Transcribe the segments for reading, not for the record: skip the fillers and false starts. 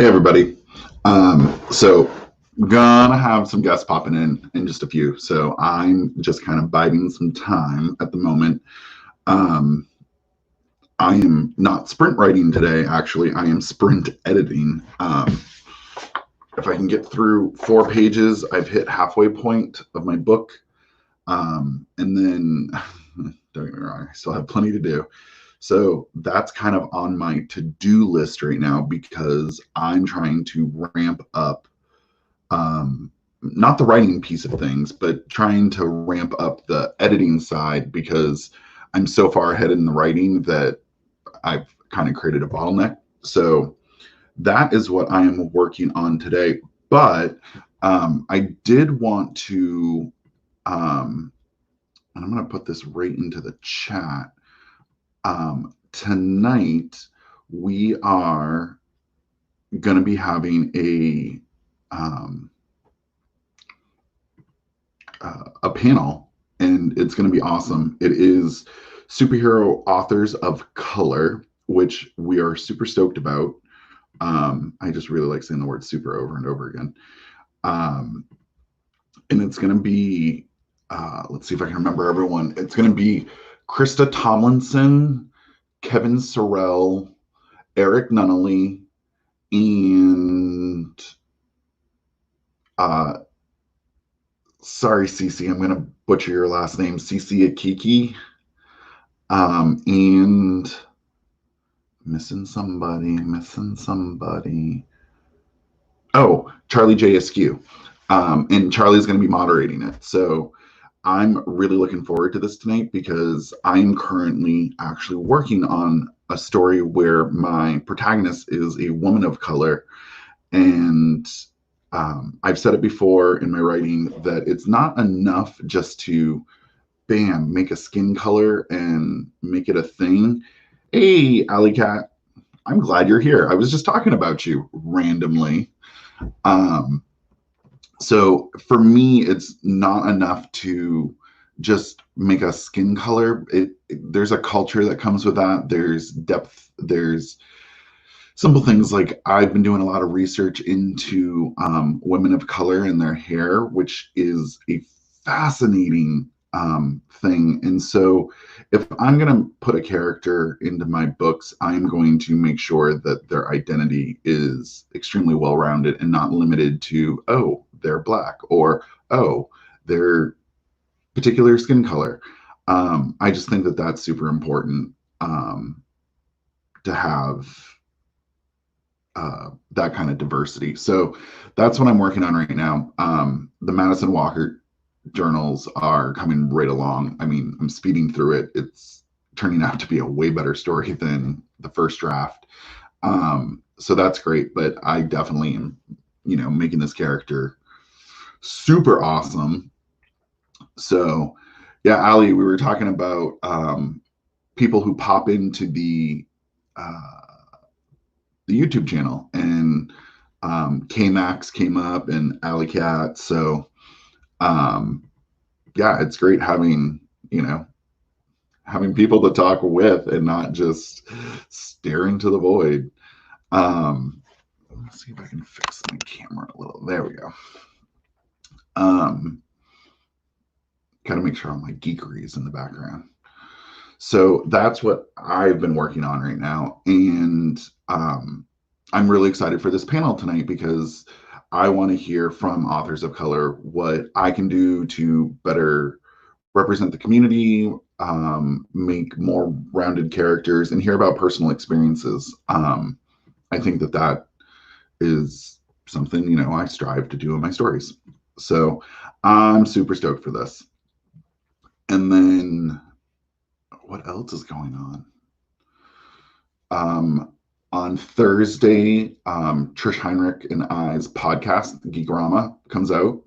Hey everybody. So gonna have some guests popping in just a few. So I'm just kind of biding some time at the moment. Um, I am not sprint writing today. Actually, I am sprint editing. If I can get through 4 pages, I've hit halfway point of my book. And then don't get me wrong, I still have plenty to do. So that's kind of on my to-do list right now because I'm trying to ramp up not the writing piece of things, but trying to ramp up the editing side because I'm so far ahead in the writing that I've kind of created a bottleneck. So that is what I am working on today. But I did want to, and I'm going to put this right into the chat. Tonight, we are going to be having a panel, and it's going to be awesome. It is superhero authors of color, which we are super stoked about. I just really like saying the word super over and over again. And it's going to be, let's see if I can remember everyone. It's going to be Krista Tomlinson, Kevin Sorrell, Eric Nunnally, and sorry, Cece, I'm going to butcher your last name, Cece Akiki. And missing somebody. Oh, Charlie J. Askew. And Charlie's going to be moderating it. So I'm really looking forward to this tonight because I'm currently actually working on a story where my protagonist is a woman of color. And I've said it before in my writing that it's not enough just to bam, make a skin color and make it a thing. Hey, Alley Cat, I'm glad you're here. I was just talking about you randomly. So for me, it's not enough to just make a skin color. There's a culture that comes with that. There's depth. There's simple things like I've been doing a lot of research into women of color and their hair, which is a fascinating thing. And so if I'm going to put a character into my books, I'm going to make sure that their identity is extremely well rounded and not limited to, oh, they're black or, oh, they're particular skin color. I just think that that's super important to have that kind of diversity. So that's what I'm working on right now. The Madison Walker journals are coming right along. I mean, I'm speeding through it. It's turning out to be a way better story than the first draft. So that's great, but I definitely am, making this character super awesome. So yeah, Ali, we were talking about people who pop into the YouTube channel, and K-Max came up and Alley Cat. So yeah, it's great having people to talk with and not just stare into the void. Let's see if I can fix my camera a little. There we go. Got to make sure all my geekery is in the background. So that's what I've been working on right now. And I'm really excited for this panel tonight because I want to hear from authors of color what I can do to better represent the community, make more rounded characters, and hear about personal experiences. I think that is something, I strive to do in my stories. So I'm super stoked for this. And then what else is going on? On Thursday, Trish Heinrich and I's podcast, Geekorama, comes out.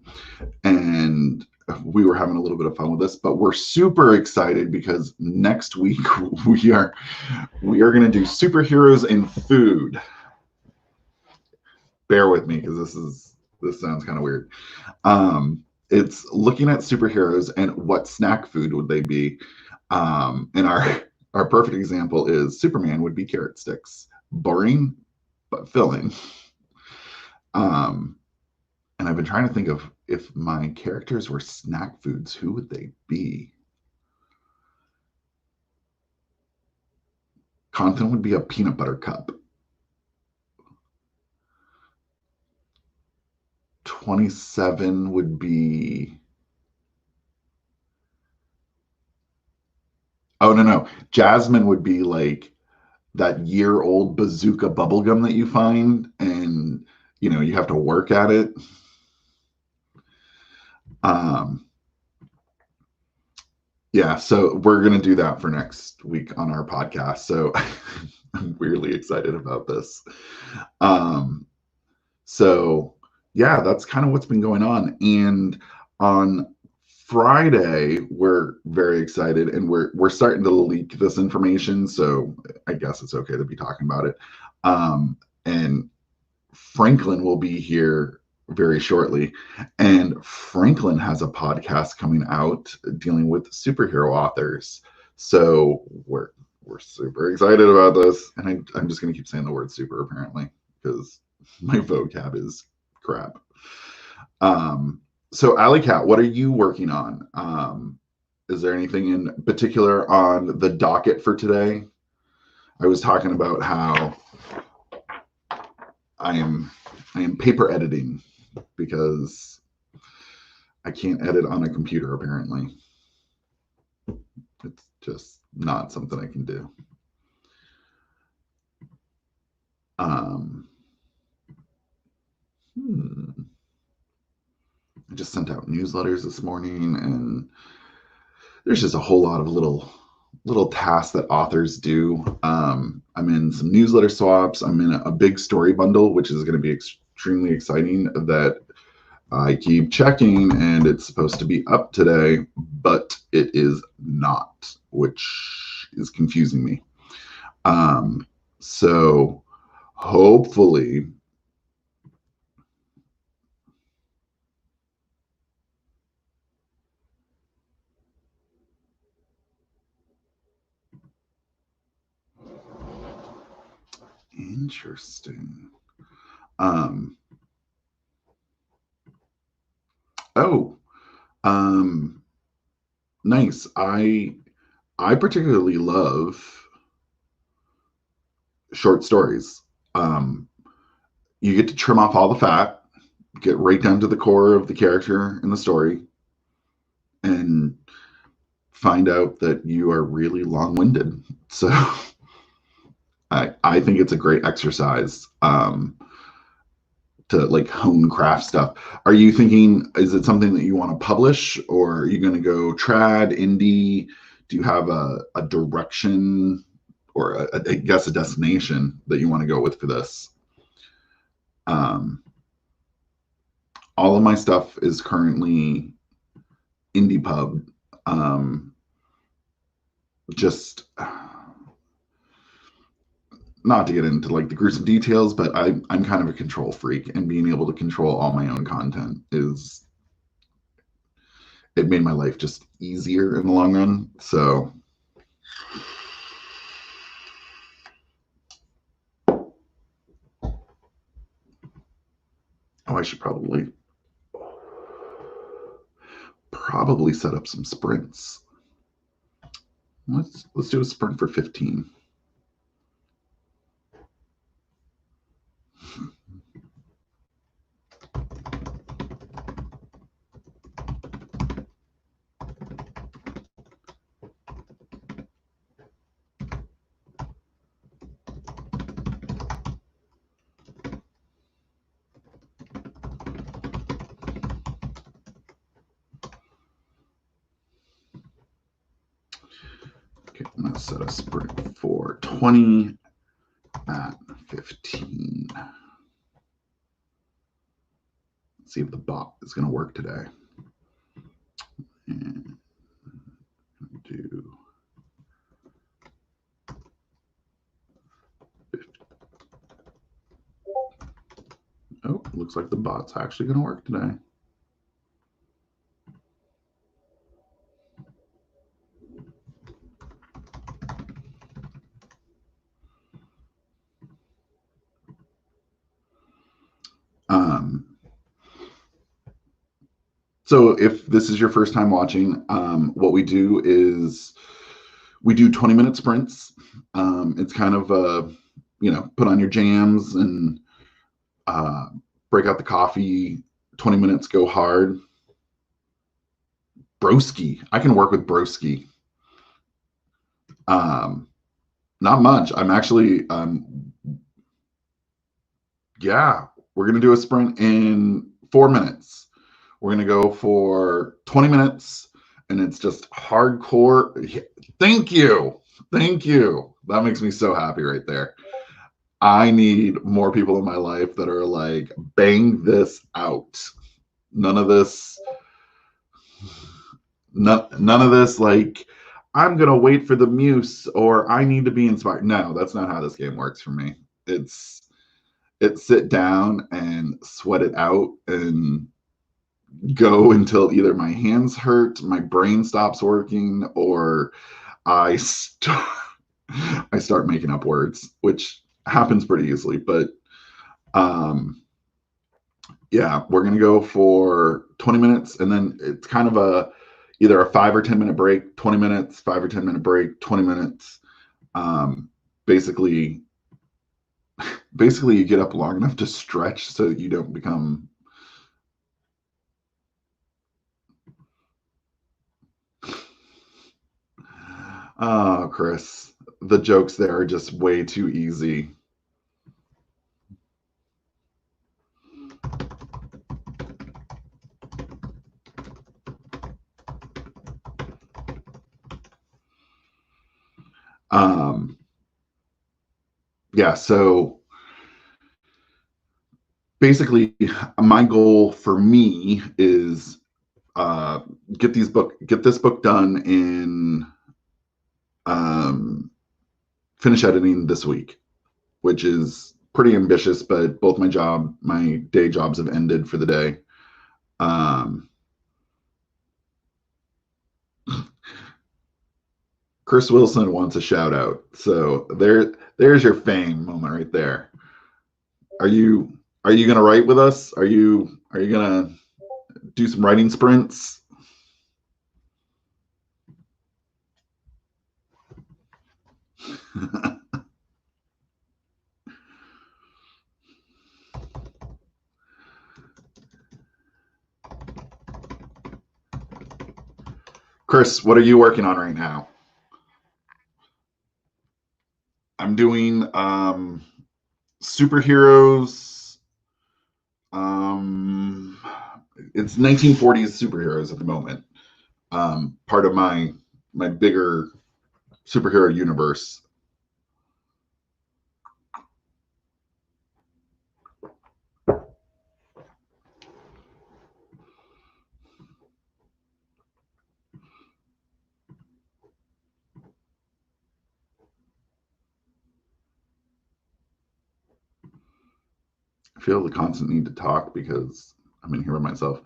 And we were having a little bit of fun with this, but we're super excited because next week we are going to do superheroes in food. Bear with me because this sounds kind of weird. It's looking at superheroes and what snack food would they be. And our perfect example is Superman would be carrot sticks. Boring, but filling. Um, and I've been trying to think of if my characters were snack foods, who would they be? Content would be a peanut butter cup. 27 would be. Oh, no. Jasmine would be like that year-old bazooka bubblegum that you find, and you have to work at it. Um, yeah, so we're gonna do that for next week on our podcast. So I'm weirdly excited about this. Um, so yeah, that's kind of what's been going on. And on Friday, we're very excited, and we're starting to leak this information. So I guess it's okay to be talking about it. And Franklin will be here very shortly, and Franklin has a podcast coming out dealing with superhero authors. So we're super excited about this, and I'm just going to keep saying the word super apparently because my vocab is crap. So Alley Cat, what are you working on? Is there anything in particular on the docket for today? I was talking about how I am paper editing because I can't edit on a computer apparently. It's just not something I can do. I just sent out newsletters this morning, and there's just a whole lot of little tasks that authors do. I'm in some newsletter swaps. I'm in a big story bundle, which is going to be extremely exciting, that I keep checking, and it's supposed to be up today, but it is not, which is confusing me. So hopefully, interesting. Um, oh, um, nice. I particularly love short stories. Um, you get to trim off all the fat, get right down to the core of the character in the story, and find out that you are really long-winded. So I think it's a great exercise to like hone craft stuff. Are you thinking, is it something that you want to publish, or are you going to go trad, indie? Do you have a direction, or I guess a destination that you want to go with for this? Um, all of my stuff is currently indie pub. Just not to get into like the gruesome details, but I'm kind of a control freak, and being able to control all my own content is, it made my life just easier in the long run. So I should probably set up some sprints. Let's do a sprint for 15. Okay, I'm gonna set a sprint for 20 at 15. Let's see if the bot is gonna work today. And do 50. Oh, looks like the bot's actually gonna work today. So if this is your first time watching, what we do is we do 20-minute sprints. It's kind of put on your jams and uh, break out the coffee. 20 minutes, go hard. Broski. I can work with broski. Um, Not much. I'm actually, yeah, we're going to do a sprint in 4 minutes. We're going to go for 20 minutes and it's just hardcore. Thank you. Thank you. That makes me so happy right there. I need more people in my life that are like, bang this out. None of this, none of this like, I'm going to wait for the muse or I need to be inspired. No, that's not how this game works for me. It's sit down and sweat it out and go until either my hands hurt, my brain stops working, or I st- I start making up words, which happens pretty easily. But um, yeah, we're gonna go for 20 minutes, and then it's kind of a either a 5 or 10 minute break, 20 minutes, 5 or 10 minute break, 20 minutes. Um, basically, basically, you get up long enough to stretch so that you don't become. Oh, Chris, the jokes there are just way too easy. Um, yeah, so basically, my goal for me is uh, get this book done in um, finish editing this week, which is pretty ambitious. But both my day jobs have ended for the day. Um, Chris Wilson wants a shout out, so there's your fame moment right there. Are you gonna write with us? Are you gonna do some writing sprints? Chris, what are you working on right now? I'm doing superheroes. Um, it's 1940s superheroes at the moment. Part of my bigger superhero universe. I feel the constant need to talk because I'm in here by myself.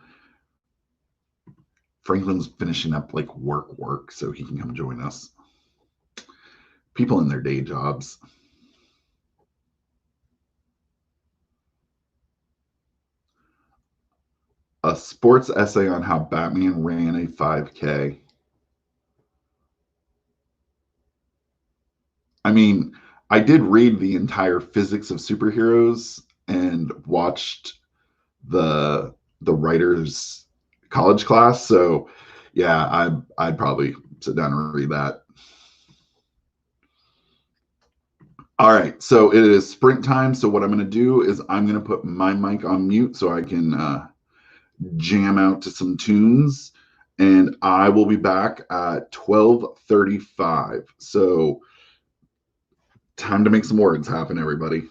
Franklin's finishing up like work, so he can come join us. People in their day jobs. A sports essay on how Batman ran a 5K. I mean, I did read the entire physics of superheroes and watched the writers college class. So yeah, I'd probably sit down and read that. All right, so it is sprint time. So what I'm going to do is I'm going to put my mic on mute so I can jam out to some tunes, and I will be back at 12:35. So time to make some words happen, everybody.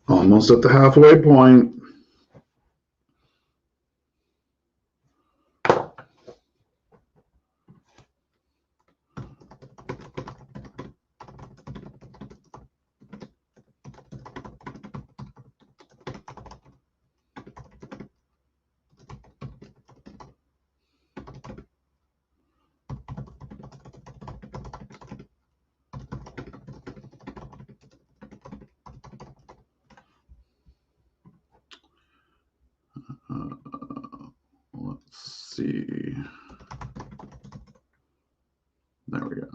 Almost at the halfway point. Let's see. There we go.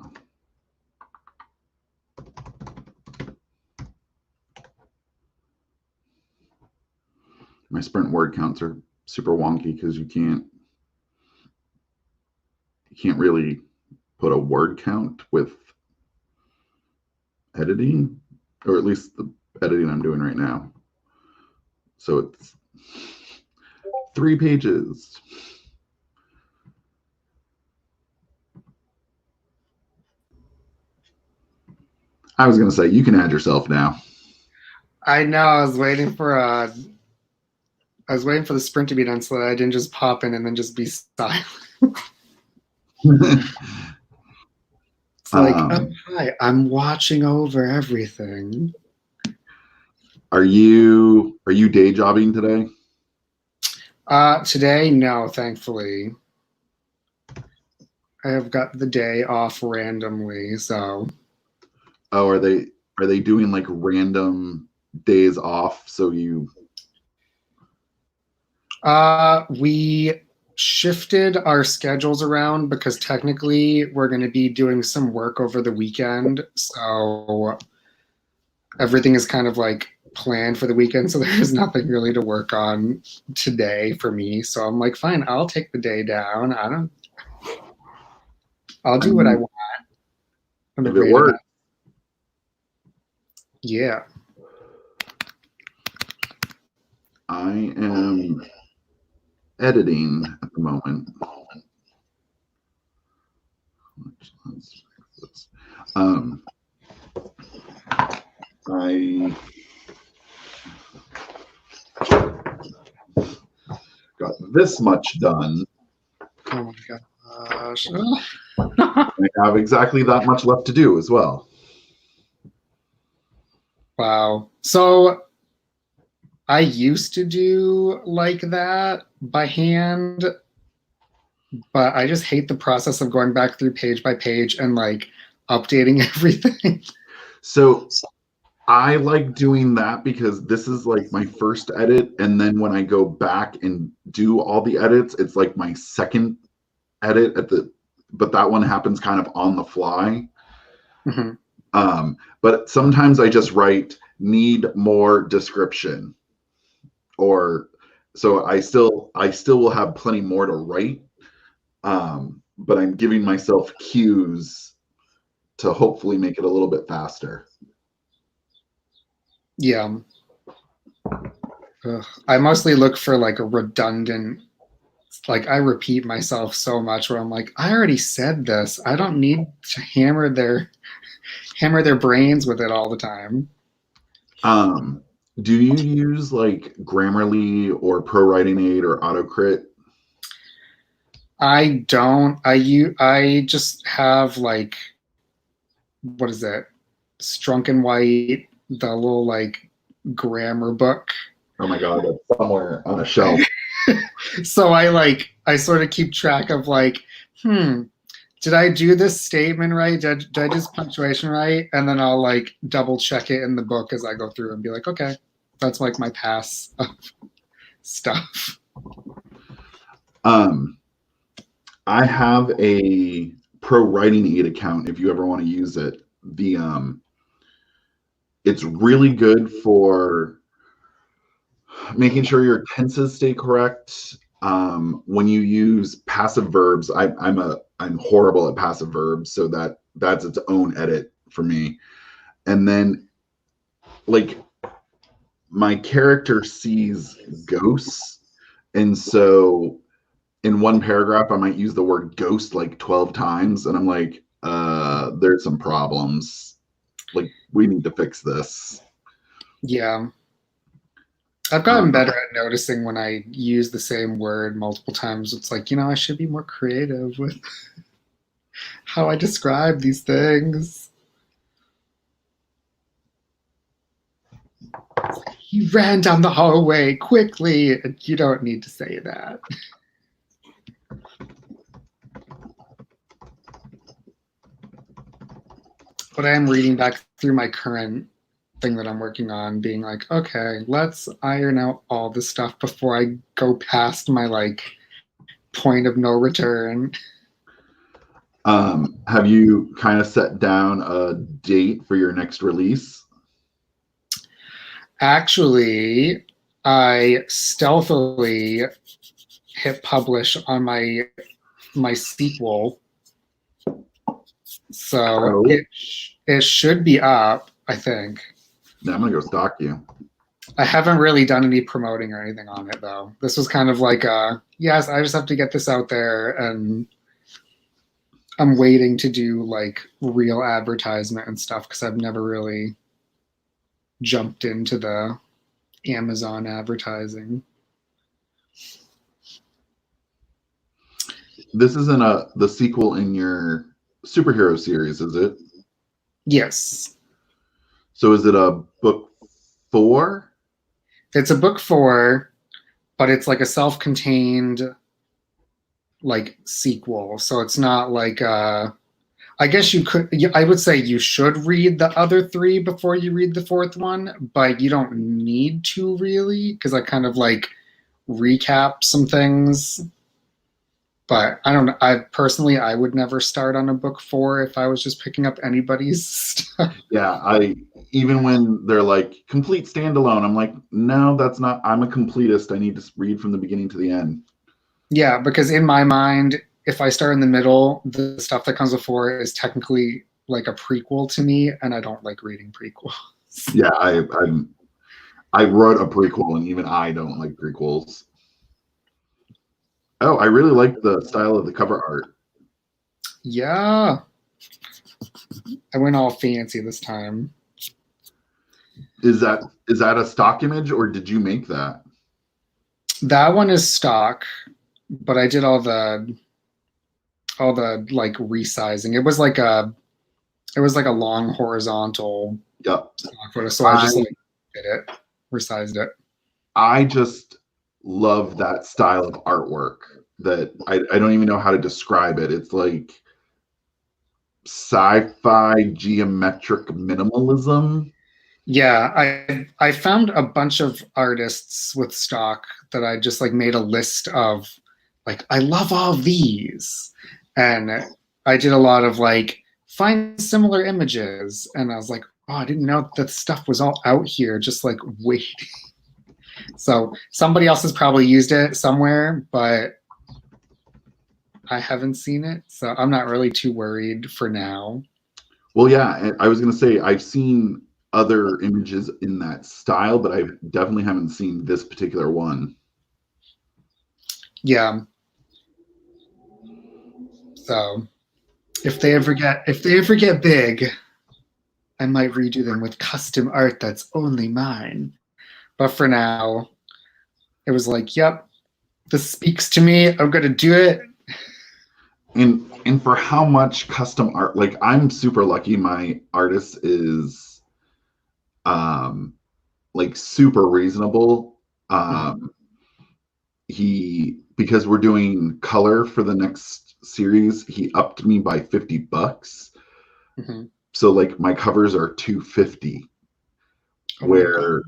My sprint word counts are super wonky because you can't really put a word count with editing, or at least the editing I'm doing right now. So it's 3 pages. I was going to say, you can add yourself now. I know. I was waiting for the sprint to be done so that I didn't just pop in and then just be silent. It's like, oh, hi, I'm watching over everything. Are you day jobbing today? Today, no, thankfully. I have got the day off randomly, so. Oh, are they doing like random days off so you? We shifted our schedules around because technically we're going to be doing some work over the weekend, so everything is kind of like planned for the weekend, so there's nothing really to work on today for me. So I'm like, fine, I'll take the day down. I'll do what I want. If it works. Yeah. I am editing at the moment. I got this much done. Oh my gosh. I have exactly that much left to do as well. Wow. So I used to do like that by hand, but I just hate the process of going back through page by page and like updating everything. So I like doing that because this is like my first edit, and then when I go back and do all the edits, it's like my second edit but that one happens kind of on the fly. Mm-hmm. But sometimes I just write need more description, or so I still will have plenty more to write, but I'm giving myself cues to hopefully make it a little bit faster. Yeah. Ugh. I mostly look for like a redundant, like I repeat myself so much where I'm like, I already said this. I don't need to hammer their brains with it all the time. Do you use like Grammarly or ProWriting8 or AutoCrit? I don't. I just have like, what is it? Strunk and White, the little like grammar book. Oh my god, that's somewhere on a shelf. So I sort of keep track of like, did I do this statement right? Did I do this punctuation right? And then I'll like double check it in the book as I go through and be like, okay, that's like my pass of stuff. I have a ProWriting8 account if you ever want to use it. It's really good for making sure your tenses stay correct. When you use passive verbs, I'm horrible at passive verbs, so that's its own edit for me. And then like my character sees ghosts, and so in one paragraph I might use the word ghost like 12 times, and I'm like, there's some problems. like we need to fix this. Yeah. I've gotten better at noticing when I use the same word multiple times. It's like, I should be more creative with how I describe these things. He ran down the hallway quickly, and you don't need to say that. But I am reading back through my current thing that I'm working on, being like, okay, let's iron out all this stuff before I go past my point of no return. Have you kind of set down a date for your next release? Actually, I stealthily hit publish on my sequel, so it should be up, I think. Yeah, I'm gonna go stalk you. I haven't really done any promoting or anything on it though. This was kind of like yes, I just have to get this out there, and I'm waiting to do real advertisement and stuff because I've never really jumped into the Amazon advertising. This isn't the sequel in your superhero series, is it? Yes. So is it a book 4? It's a book 4, but it's like a self-contained sequel. So it's not I guess I would say you should read the other 3 before you read the 4th one, but you don't need to really, because I kind of recap some things. But I don't know. I would never start on a book 4 if I was just picking up anybody's stuff. Yeah, even when they're complete standalone, I'm like, no, that's not. I'm a completist. I need to read from the beginning to the end. Yeah, because in my mind, if I start in the middle, the stuff that comes before is technically a prequel to me, and I don't like reading prequels. Yeah, I wrote a prequel, and even I don't like prequels. Oh, I really like the style of the cover art. Yeah. I went all fancy this time. Is that a stock image, or did you make that? That one is stock, but I did all the resizing. It was like a long horizontal photo, so I just did it, resized it. I just love that style of artwork that I don't even know how to describe it. It's like sci-fi geometric minimalism. Yeah, I found a bunch of artists with stock that I just made a list of I love all these, and I did a lot of find similar images, and I was like, oh, I didn't know that stuff was all out here just waiting. So somebody else has probably used it somewhere, but I haven't seen it, so I'm not really too worried for now. Well, yeah, I was gonna say I've seen other images in that style, but I definitely haven't seen this particular one. Yeah. So if they ever get big, I might redo them with custom art that's only mine. But for now, it was yep, this speaks to me. I'm gonna do it. And for how much custom art, I'm super lucky. My artist is super reasonable. Because we're doing color for the next series, he upped me by $50. Mm-hmm. So my covers are $250, where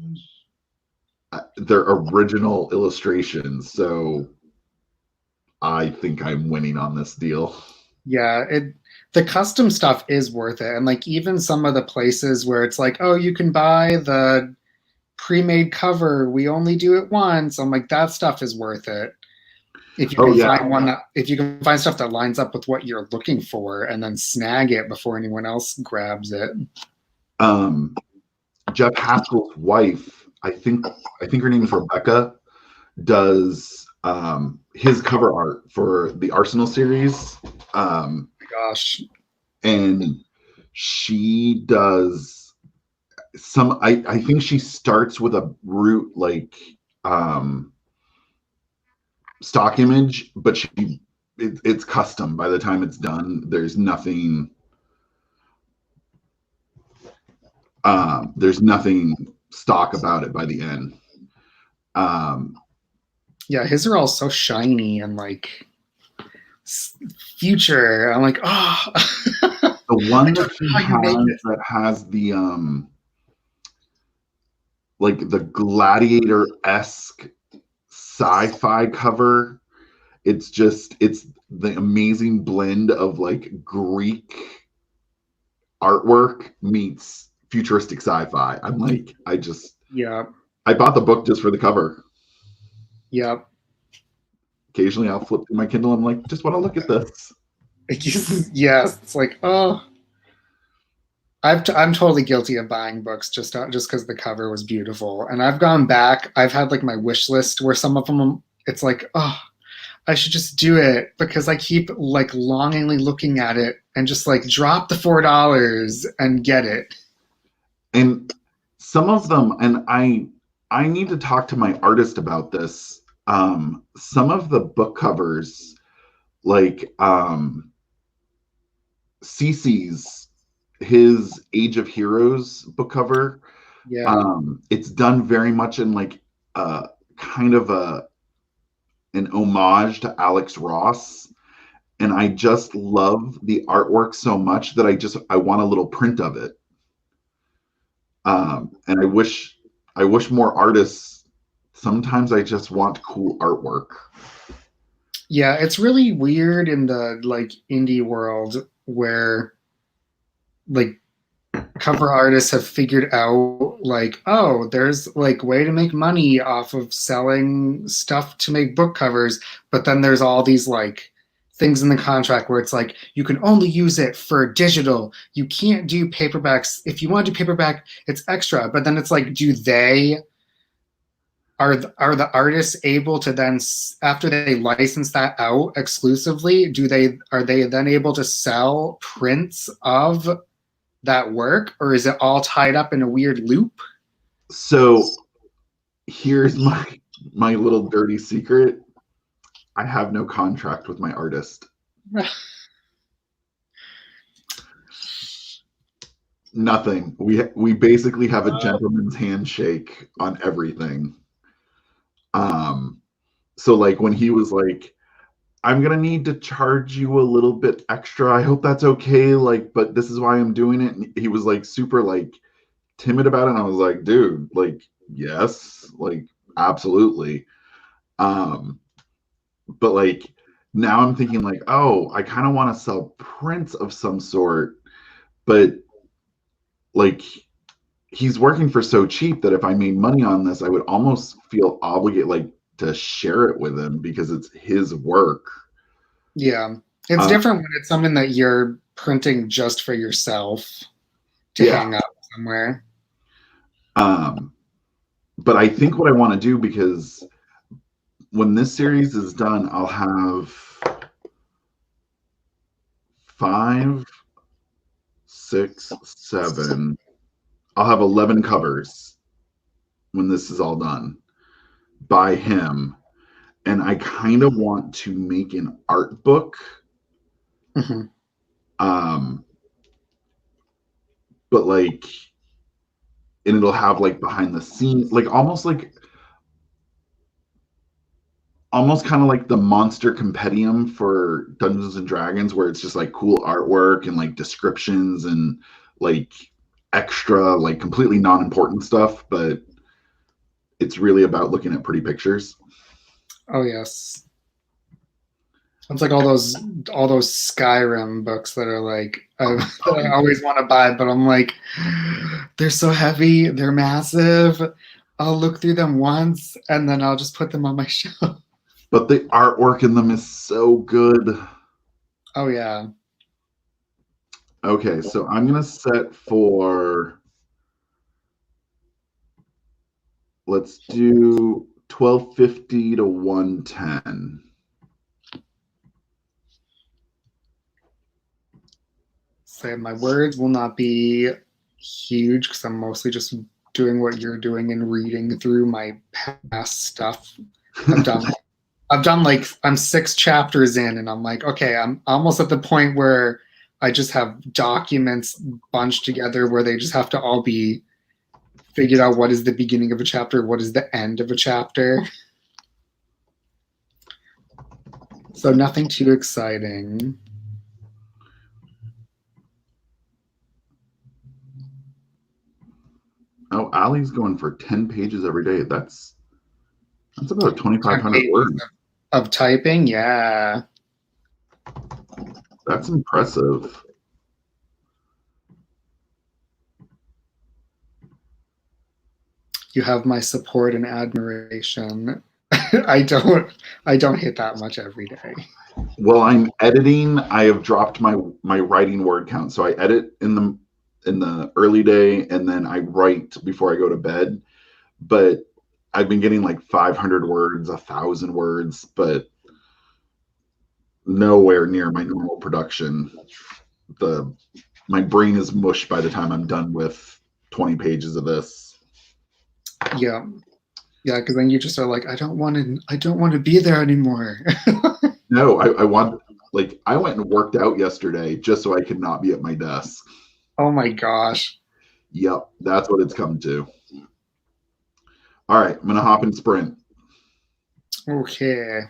they're original illustrations. So I think I'm winning on this deal. Yeah, the custom stuff is worth it. And even some of the places where it's oh, you can buy the pre-made cover, we only do it once. I'm that stuff is worth it. If you can find stuff that lines up with what you're looking for, and then snag it before anyone else grabs it. Jeff Haskell's wife, I think her name is Rebecca, does his cover art for the Arsenal series. Gosh. And she does some, I think she starts with a root like stock image, but it's custom by the time it's done. There's nothing stock about it by the end. Yeah, his are all so shiny and like future. I'm like, oh. The one that she has that has the like the gladiator-esque sci-fi cover. It's the amazing blend of like Greek artwork meets futuristic sci-fi. I'm like, yeah. I bought the book just for the cover. Yep. Occasionally I'll flip through my Kindle. I'm like, just want to look at this. Yes, it's like, oh, I'm totally guilty of buying books just because the cover was beautiful. And I've gone back. I've had like my wish list where some of them, it's like, oh, I should just do it because I keep like longingly looking at it and just like drop the $4 and get it. And some of them, and I need to talk to my artist about this. Some of the book covers, like Cece's his Age of Heroes book cover. Yeah. It's done very much in like kind of an homage to Alex Ross. And I just love the artwork so much that I want a little print of it. And I wish more artists, sometimes I just want cool artwork. Yeah, it's really weird in the like indie world where like cover artists have figured out like, oh, there's like way to make money off of selling stuff to make book covers, but then there's all these like things in the contract where it's like you can only use it for digital. You can't do paperbacks. If you want to do paperback, it's extra. But then it's like, are the artists able to then, after they license that out exclusively, are they then able to sell prints of that work, or is it all tied up in a weird loop? So here's my little dirty secret. I have no contract with my artist. Nothing. We basically have a gentleman's handshake on everything. So like when he was like, I'm gonna need to charge you a little bit extra. I hope that's okay. Like, but this is why I'm doing it. And he was like super like timid about it. And I was like, dude, like, yes, like absolutely. But like now I'm thinking like, oh, I kind of want to sell prints of some sort, but like he's working for so cheap that if I made money on this, I would almost feel obligated like to share it with him because it's his work. Yeah. It's different when it's something that you're printing just for yourself to hang up somewhere. But I think what I want to do, because when this series is done, I'll have 5, 6, 7. I'll have 11 covers when this is all done by him. And I kind of want to make an art book. Mm-hmm. But like, and it'll have like behind the scenes, like almost kind of like the Monster Compendium for Dungeons and Dragons, where it's just like cool artwork and like descriptions and like extra, like completely non-important stuff, but it's really about looking at pretty pictures. Oh yes. It's like all those Skyrim books that are like that I always want to buy, but I'm like, they're so heavy, they're massive. I'll look through them once and then I'll just put them on my shelf. But the artwork in them is so good. Oh yeah. Okay, so I'm gonna set for, let's do 1250 to 110. say my words will not be huge because I'm mostly just doing what you're doing and reading through my past stuff. I've done like I'm 6 chapters in and I'm like, okay, I'm almost at the point where I just have documents bunched together where they just have to all be figured out what is the beginning of a chapter, what is the end of a chapter. So nothing too exciting. Oh, Ali's going for 10 pages every day. That's about 10 2,500 pages words. of typing, yeah. That's impressive. You have my support and admiration. I don't hit that much every day. While I'm editing, I have dropped my writing word count. So I edit in the early day and then I write before I go to bed. But I've been getting like 500 words, 1,000 words, but nowhere near my normal production. My brain is mush by the time I'm done with 20 pages of this. Yeah. Yeah, because then you just are like, I don't want to be there anymore. No, I want like I went and worked out yesterday just so I could not be at my desk. Oh my gosh. Yep, that's what it's come to. All right, I'm gonna hop and sprint. Okay.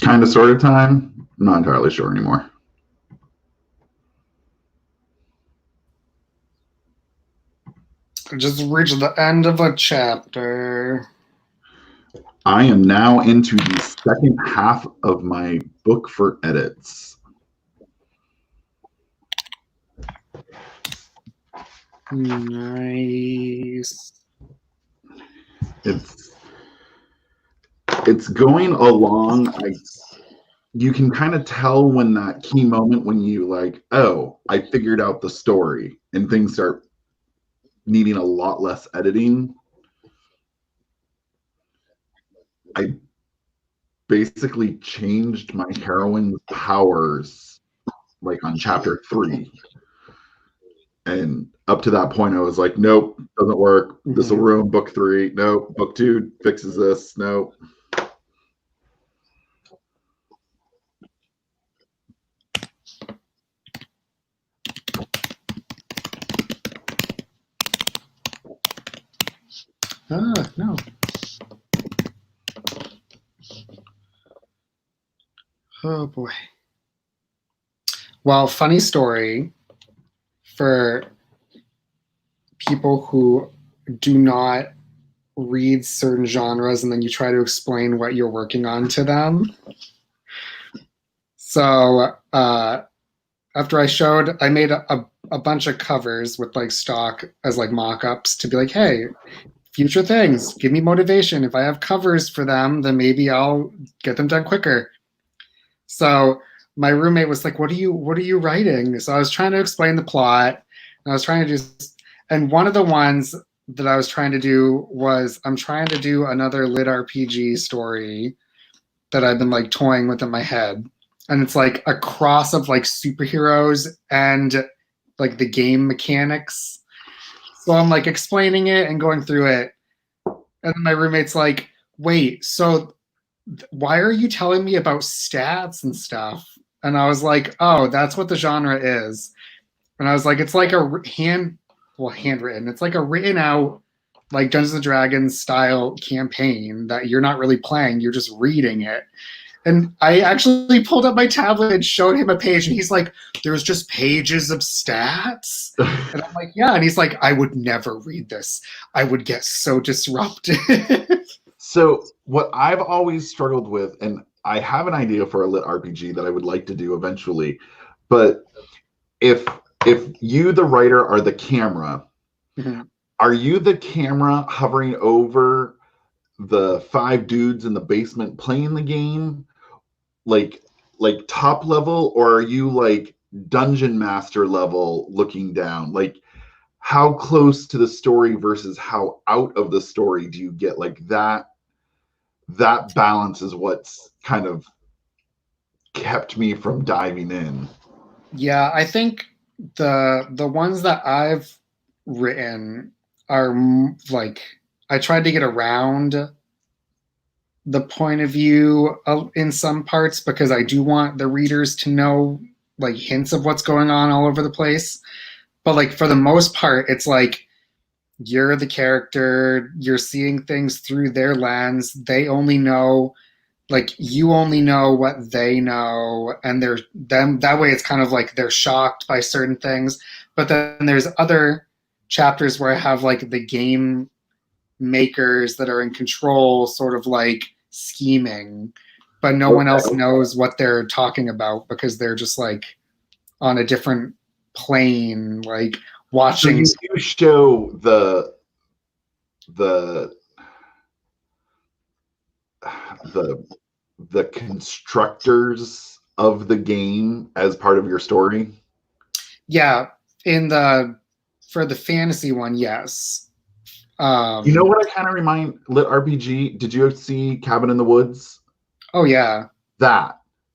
kind of sort of time. I'm not entirely sure anymore. Just reached the end of a chapter. I am now into the second half of my book for edits. Nice. It's going along. You can kind of tell when that key moment when you like, oh, I figured out the story, and things start needing a lot less editing. I basically changed my heroine's powers like on chapter 3. And up to that point, I was like, nope, doesn't work. This will ruin book 3. Nope, book 2 fixes this. Nope. No. Oh boy. Well, funny story for people who do not read certain genres and then you try to explain what you're working on to them. So after I made a bunch of covers with like stock as like mock-ups to be like, hey, future things, give me motivation. If I have covers for them, then maybe I'll get them done quicker. So my roommate was like, what are you writing? So I was trying to explain the plot. And I was trying to do, and one of the ones that I was trying to do was I'm trying to do another lit RPG story that I've been like toying with in my head. And it's like a cross of like superheroes and like the game mechanics. So I'm like explaining it and going through it. And then my roommate's like, wait, so why are you telling me about stats and stuff? And I was like, oh, that's what the genre is. And I was like, it's like a handwritten. It's like a written out, like Dungeons and Dragons style campaign that you're not really playing. You're just reading it. And I actually pulled up my tablet and showed him a page, and he's like, there's just pages of stats? And I'm like, yeah. And he's like, I would never read this. I would get so disrupted. So what I've always struggled with, and I have an idea for a lit RPG that I would like to do eventually, but if you, the writer, are the camera, are you the camera hovering over the 5 dudes in the basement playing the game, like top level, or are you like dungeon master level looking down? Like, how close to the story versus how out of the story do you get? Like that balance is what's kind of kept me from diving in. Yeah, I think the ones that I've written are like, I tried to get around the point of view in some parts because I do want the readers to know like hints of what's going on all over the place. But like for the most part, it's like you're the character, you're seeing things through their lens. They only know, like you only know what they know, and that way it's kind of like they're shocked by certain things. But then there's other chapters where I have like the game makers that are in control, sort of like scheming, but no one else knows what they're talking about because they're just like on a different plane, like watching. So you show the constructors of the game as part of your story? Yeah, for the fantasy one, yes. You know what I kind of remind lit RPG? Did you see Cabin in the Woods? Oh yeah.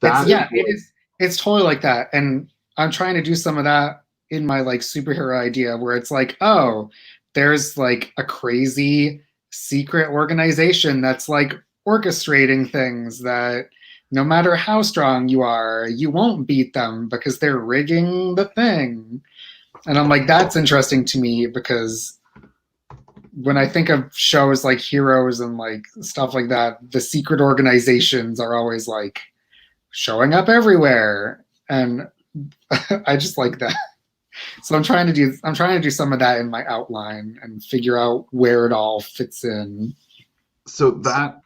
It's totally like that. And I'm trying to do some of that in my like superhero idea where it's like, oh, there's like a crazy secret organization that's like orchestrating things that no matter how strong you are, you won't beat them because they're rigging the thing. And I'm like, that's interesting to me because when I think of shows like Heroes and like stuff like that, the secret organizations are always like showing up everywhere, and I just like that. So I'm trying to do some of that in my outline and figure out where it all fits in. So that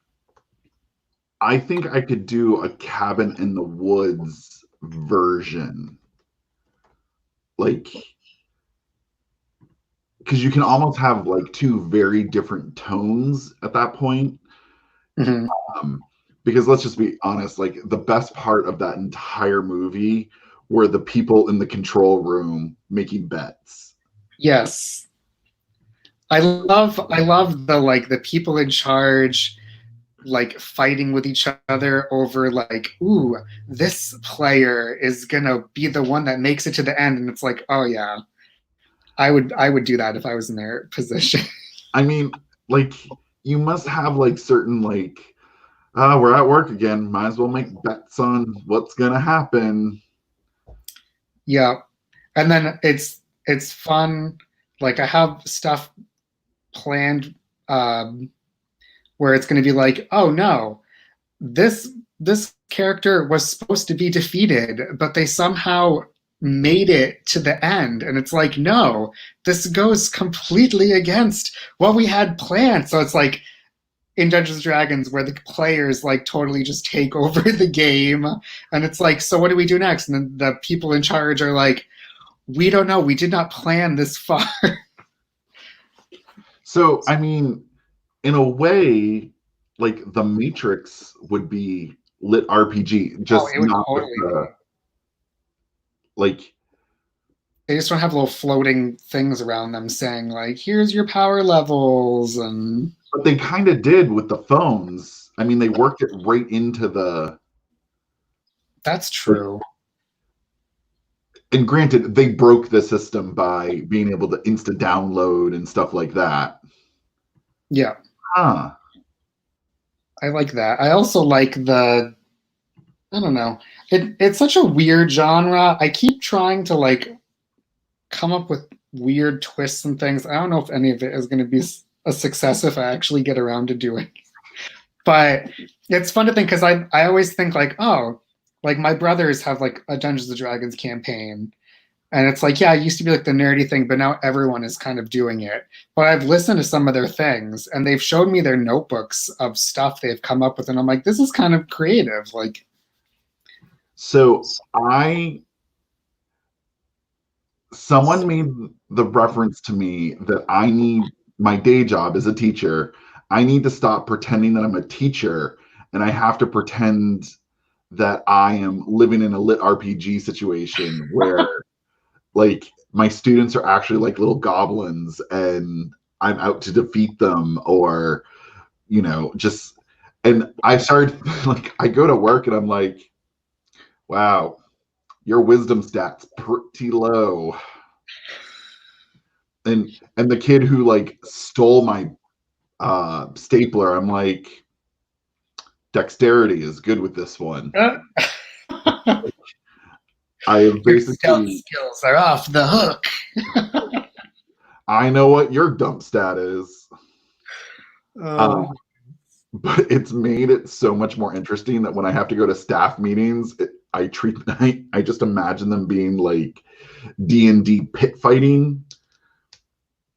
I think I could do a cabin in the woods version. Like, because you can almost have like two very different tones at that point. Mm-hmm. Because let's just be honest, like the best part of that entire movie were the people in the control room making bets. Yes. I love the like the people in charge like fighting with each other over like, ooh, this player is gonna be the one that makes it to the end. And it's like, oh yeah, I would do that if I was in their position. I mean, like you must have like certain like we're at work again, might as well make bets on what's gonna happen. Yeah. And then it's fun. Like I have stuff planned where it's gonna be like, oh no, this character was supposed to be defeated, but they somehow made it to the end. And it's like, no, this goes completely against what we had planned. So it's like in Dungeons and Dragons where the players like totally just take over the game. And it's like, so what do we do next? And then the people in charge are like, we don't know. We did not plan this far. So, I mean, in a way, like the Matrix would be lit RPG, Oh, just it would not with totally be. the like. They just don't have little floating things around them saying like, here's your power levels and But they kind of did with the phones. I mean, they worked it right into the. that's true. And granted, they broke the system by being able to insta download and stuff like that. Yeah. Huh. I like that. I also like the I don't know. It's such a weird genre. I keep trying to like come up with weird twists and things. I don't know if any of it is going to be a success if I actually get around to doing it. But it's fun to think because I always think like, oh, like my brothers have like a Dungeons and Dragons campaign. And it's like, yeah, it used to be like the nerdy thing, but now everyone is kind of doing it. But I've listened to some of their things and they've showed me their notebooks of stuff they've come up with. And I'm like, this is kind of creative. Like, So someone made the reference to me that I need my day job as a teacher. I need to stop pretending that I'm a teacher and I have to pretend that I am living in a lit RPG situation where like my students are actually like little goblins and I'm out to defeat them or just and I started like I go to work and I'm like, wow, your wisdom stats pretty low. And the kid who like stole my stapler, I'm like, dexterity is good with this one. I have your stealth basically skills are off the hook. I know what your dump stat is. Oh. But it's made it so much more interesting that when I have to go to staff meetings, I just imagine them being like D&D pit fighting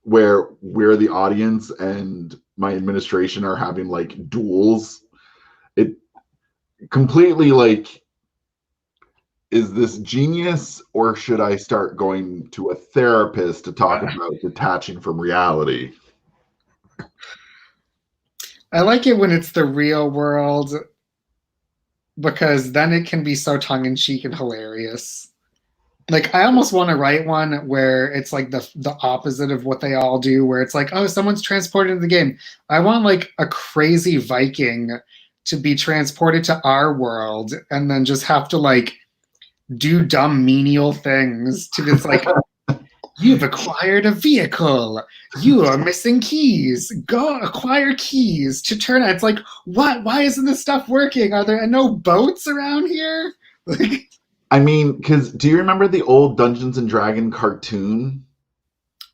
where we're the audience and my administration are having like duels. It completely like, is this genius or should I start going to a therapist to talk about detaching from reality? I like it when it's the real world because then it can be so tongue in cheek and hilarious. Like I almost want to write one where it's like the opposite of what they all do, where it's like, oh, someone's transported into the game. I want like a crazy Viking to be transported to our world and then just have to like do dumb menial things to just like you've acquired a vehicle. You are missing keys. Go acquire keys to turn. It's like, what? Why isn't this stuff working? Are there no boats around here? Like, I mean, because do you remember the old Dungeons and Dragon cartoon?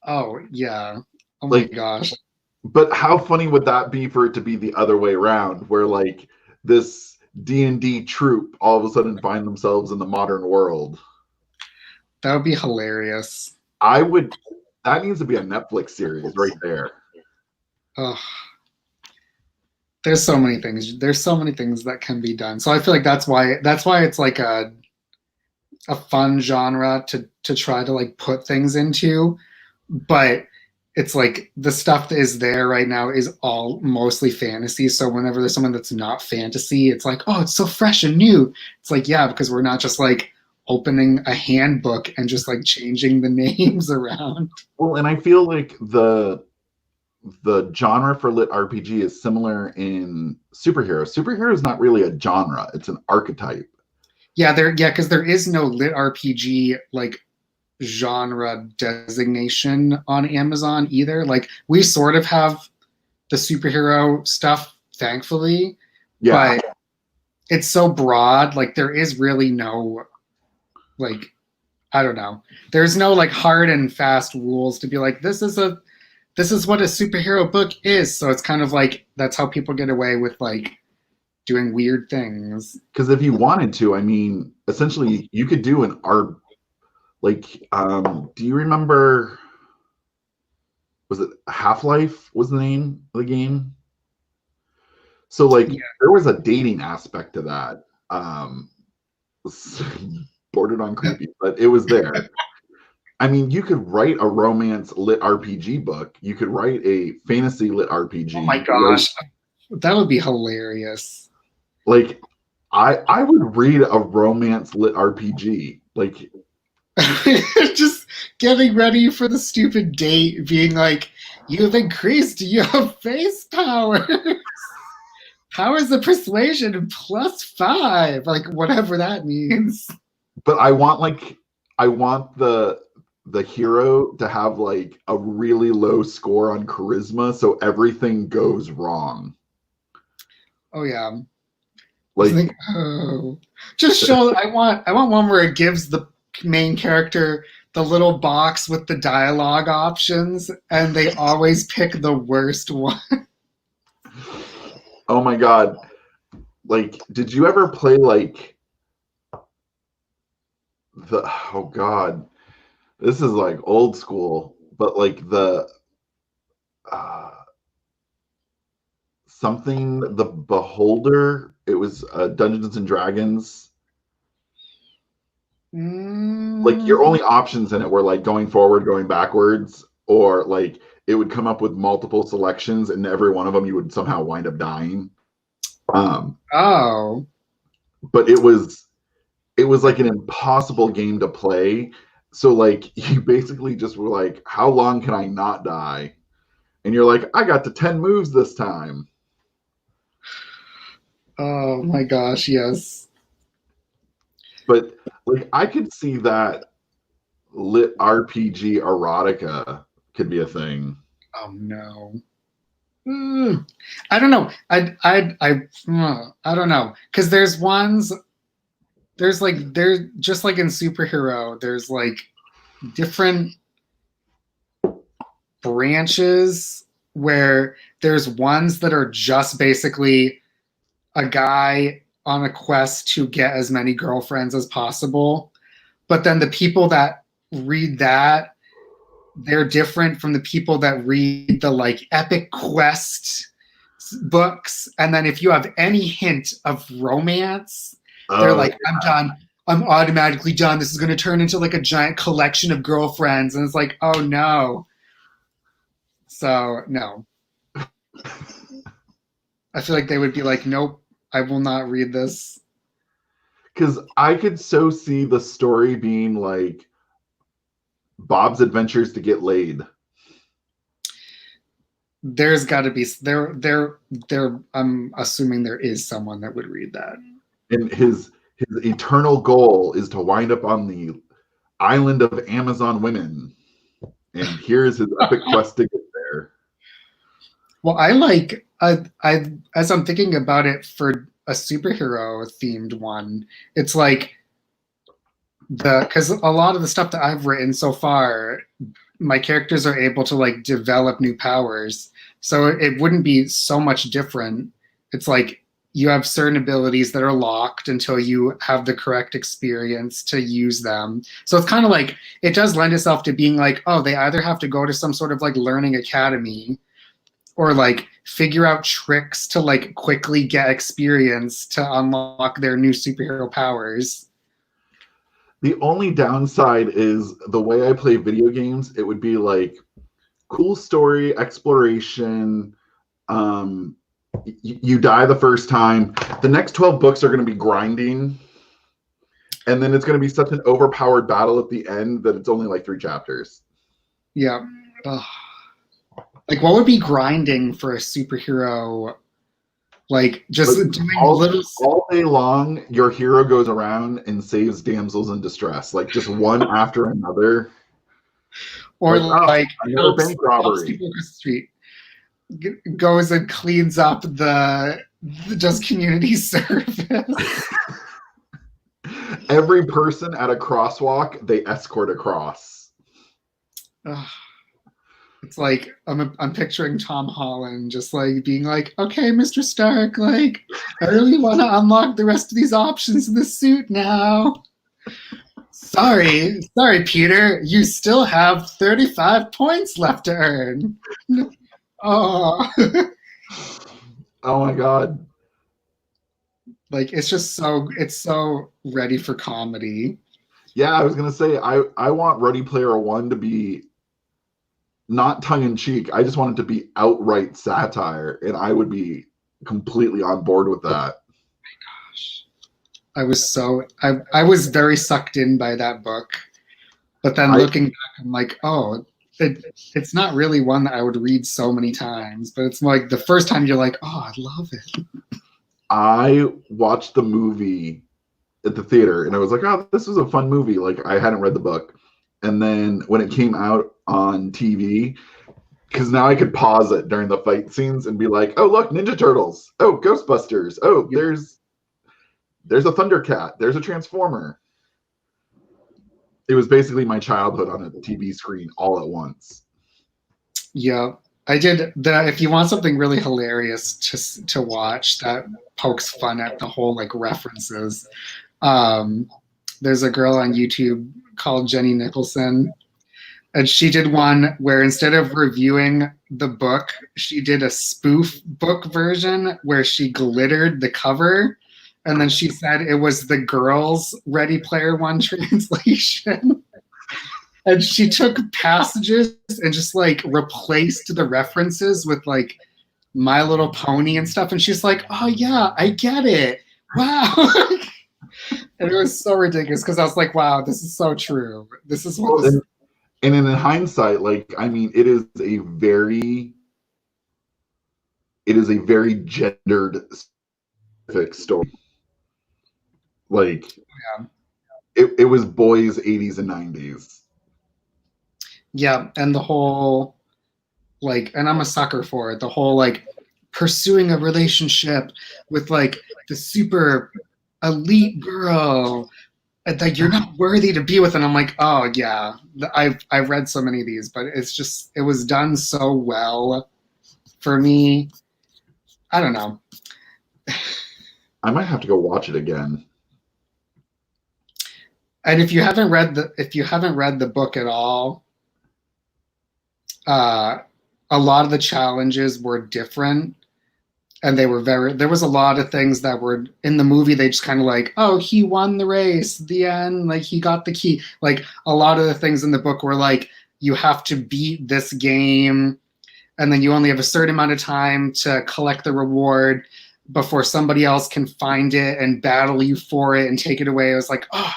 oh yeah. Oh my Like, gosh. but how funny would that be for it to be the other way around, where like this D&D troop all of a sudden find themselves in the modern world. That would be hilarious. I would. That needs to be a Netflix series right there. Ugh. There's so many things. There's so many things that can be done. So I feel like that's why it's like a fun genre to try to like put things into, but it's like the stuff that is there right now is all mostly fantasy. So whenever there's someone that's not fantasy, it's like, oh, it's so fresh and new. It's like, yeah, because we're not just like opening a handbook and just like changing the names around. Well, and I feel like the genre for lit RPG is similar in superhero. Superhero is not really a genre; it's an archetype. Because there is no lit RPG like genre designation on Amazon either. Like we sort of have the superhero stuff, thankfully, Yeah, but it's so broad. Like there is really no like I don't know. There's no like hard and fast rules to be like this is what a superhero book is. So it's kind of like that's how people get away with like doing weird things. because if you wanted to, I mean, essentially, you could do an art. Like, do you remember? Was it Half-Life? Was the name of the game? So, like, Yeah. there was a dating aspect to that. Bordered on creepy, but it was there. I mean, you could write a romance lit RPG book. You could write a fantasy lit RPG. Oh my gosh. That would be hilarious. Like, I would read a romance lit RPG. Like, Just getting ready for the stupid date, being like, you've increased your face powers. Powers of persuasion +5, like whatever that means. but I want the hero to have like a really low score on charisma, so everything goes wrong. Oh yeah. Like, Just show. I want one where it gives the main character the little box with the dialogue options, and they always pick the worst one. oh my god. Like, did you ever play like oh god. This is like old school, but like the uh something the Beholder, it was Dungeons and Dragons. Like your only options in it were like going forward, going backwards, or like it would come up with multiple selections, and every one of them you would somehow wind up dying. Oh. But it was like an impossible game to play. So like you basically just were like, how long can I not die? And you're like, I got to 10 moves this time. Oh my gosh, yes. But like I could see that lit RPG erotica could be a thing. Oh no. I don't know. I don't know because there's just like in superhero there's like different branches where there's ones that are just basically a guy on a quest to get as many girlfriends as possible, but then the people that read that they're different from the people that read the like epic quest books, and then if you have any hint of romance they're like I'm done, I'm automatically done, this is going to turn into like a giant collection of girlfriends, and it's like oh no. So no, I feel like they would be like nope, I will not read this. because I could so see the story being like Bob's adventures to get laid. There's got to be there. I'm assuming there is someone that would read that. And his eternal goal is to wind up on the island of Amazon women. And here's his epic quest to get there. Well, I as I'm thinking about it for a superhero themed one, it's like because a lot of the stuff that I've written so far, my characters are able to like develop new powers, so it wouldn't be so much different. It's like you have certain abilities that are locked until you have the correct experience to use them. So it's kind of like it does lend itself to being like, oh, they either have to go to some sort of like learning academy or like figure out tricks to like quickly get experience to unlock their new superhero powers. The only downside is the way I play video games, it would be like cool story, exploration. You die the first time. The next 12 books are going to be grinding. And then it's going to be such an overpowered battle at the end that it's only like 3 chapters. Yeah. Ugh. Like, what would be grinding for a superhero? Like, just But doing all day long, your hero goes around and saves damsels in distress, like just one after another. or like another bank helps robbery. people across the street. Goes and cleans up the just community service. Every person at a crosswalk, they escort across. Ugh. It's like I'm picturing Tom Holland just like being like, okay, Mr. Stark, like I really want to unlock the rest of these options in the suit now. Sorry, Peter, you still have 35 points left to earn. Oh. Oh my god. Like it's so ready for comedy. Yeah, I was gonna say I want Ready Player One to be not tongue in cheek. I just want it to be outright satire, and I would be completely on board with that. I was very sucked in by that book, but then looking back, I'm like, oh, it's not really one that I would read so many times, but it's like the first time you're like, oh, I love it. I watched the movie at the theater, and I was like, oh, this was a fun movie. Like I hadn't read the book, and then when it came out on TV, because now I could pause it during the fight scenes and be like, oh look, Ninja Turtles, oh Ghostbusters, oh there's a Thundercat, there's a Transformer. It was basically my childhood on a TV screen all at once. Yeah, I did that. If you want something really hilarious to watch that pokes fun at the whole like references, there's a girl on YouTube called Jenny Nicholson, and she did one where instead of reviewing the book, she did a spoof book version where she glittered the cover. And then she said it was the girls' Ready Player One translation. And she took passages and just like replaced the references with like My Little Pony and stuff. And she's like, oh yeah, I get it. Wow. And it was so ridiculous because I was like, wow, this is so true. This is what this. And in hindsight, like, I mean, it is a very gendered specific story. Like, Yeah. it was boys 80s and 90s. Yeah, and the whole like, and I'm a sucker for it, the whole like pursuing a relationship with like the super elite girl that you're not worthy to be with. And I'm like, oh yeah, I've read so many of these, but it's just it was done so well for me. I don't know. I might have to go watch it again. And if you haven't read the book at all, a lot of the challenges were different, and there was a lot of things that were in the movie. They just kind of like, oh, he won the race, the end, like he got the key. Like a lot of the things in the book were like, you have to beat this game, and then you only have a certain amount of time to collect the reward before somebody else can find it and battle you for it and take it away. I was like, oh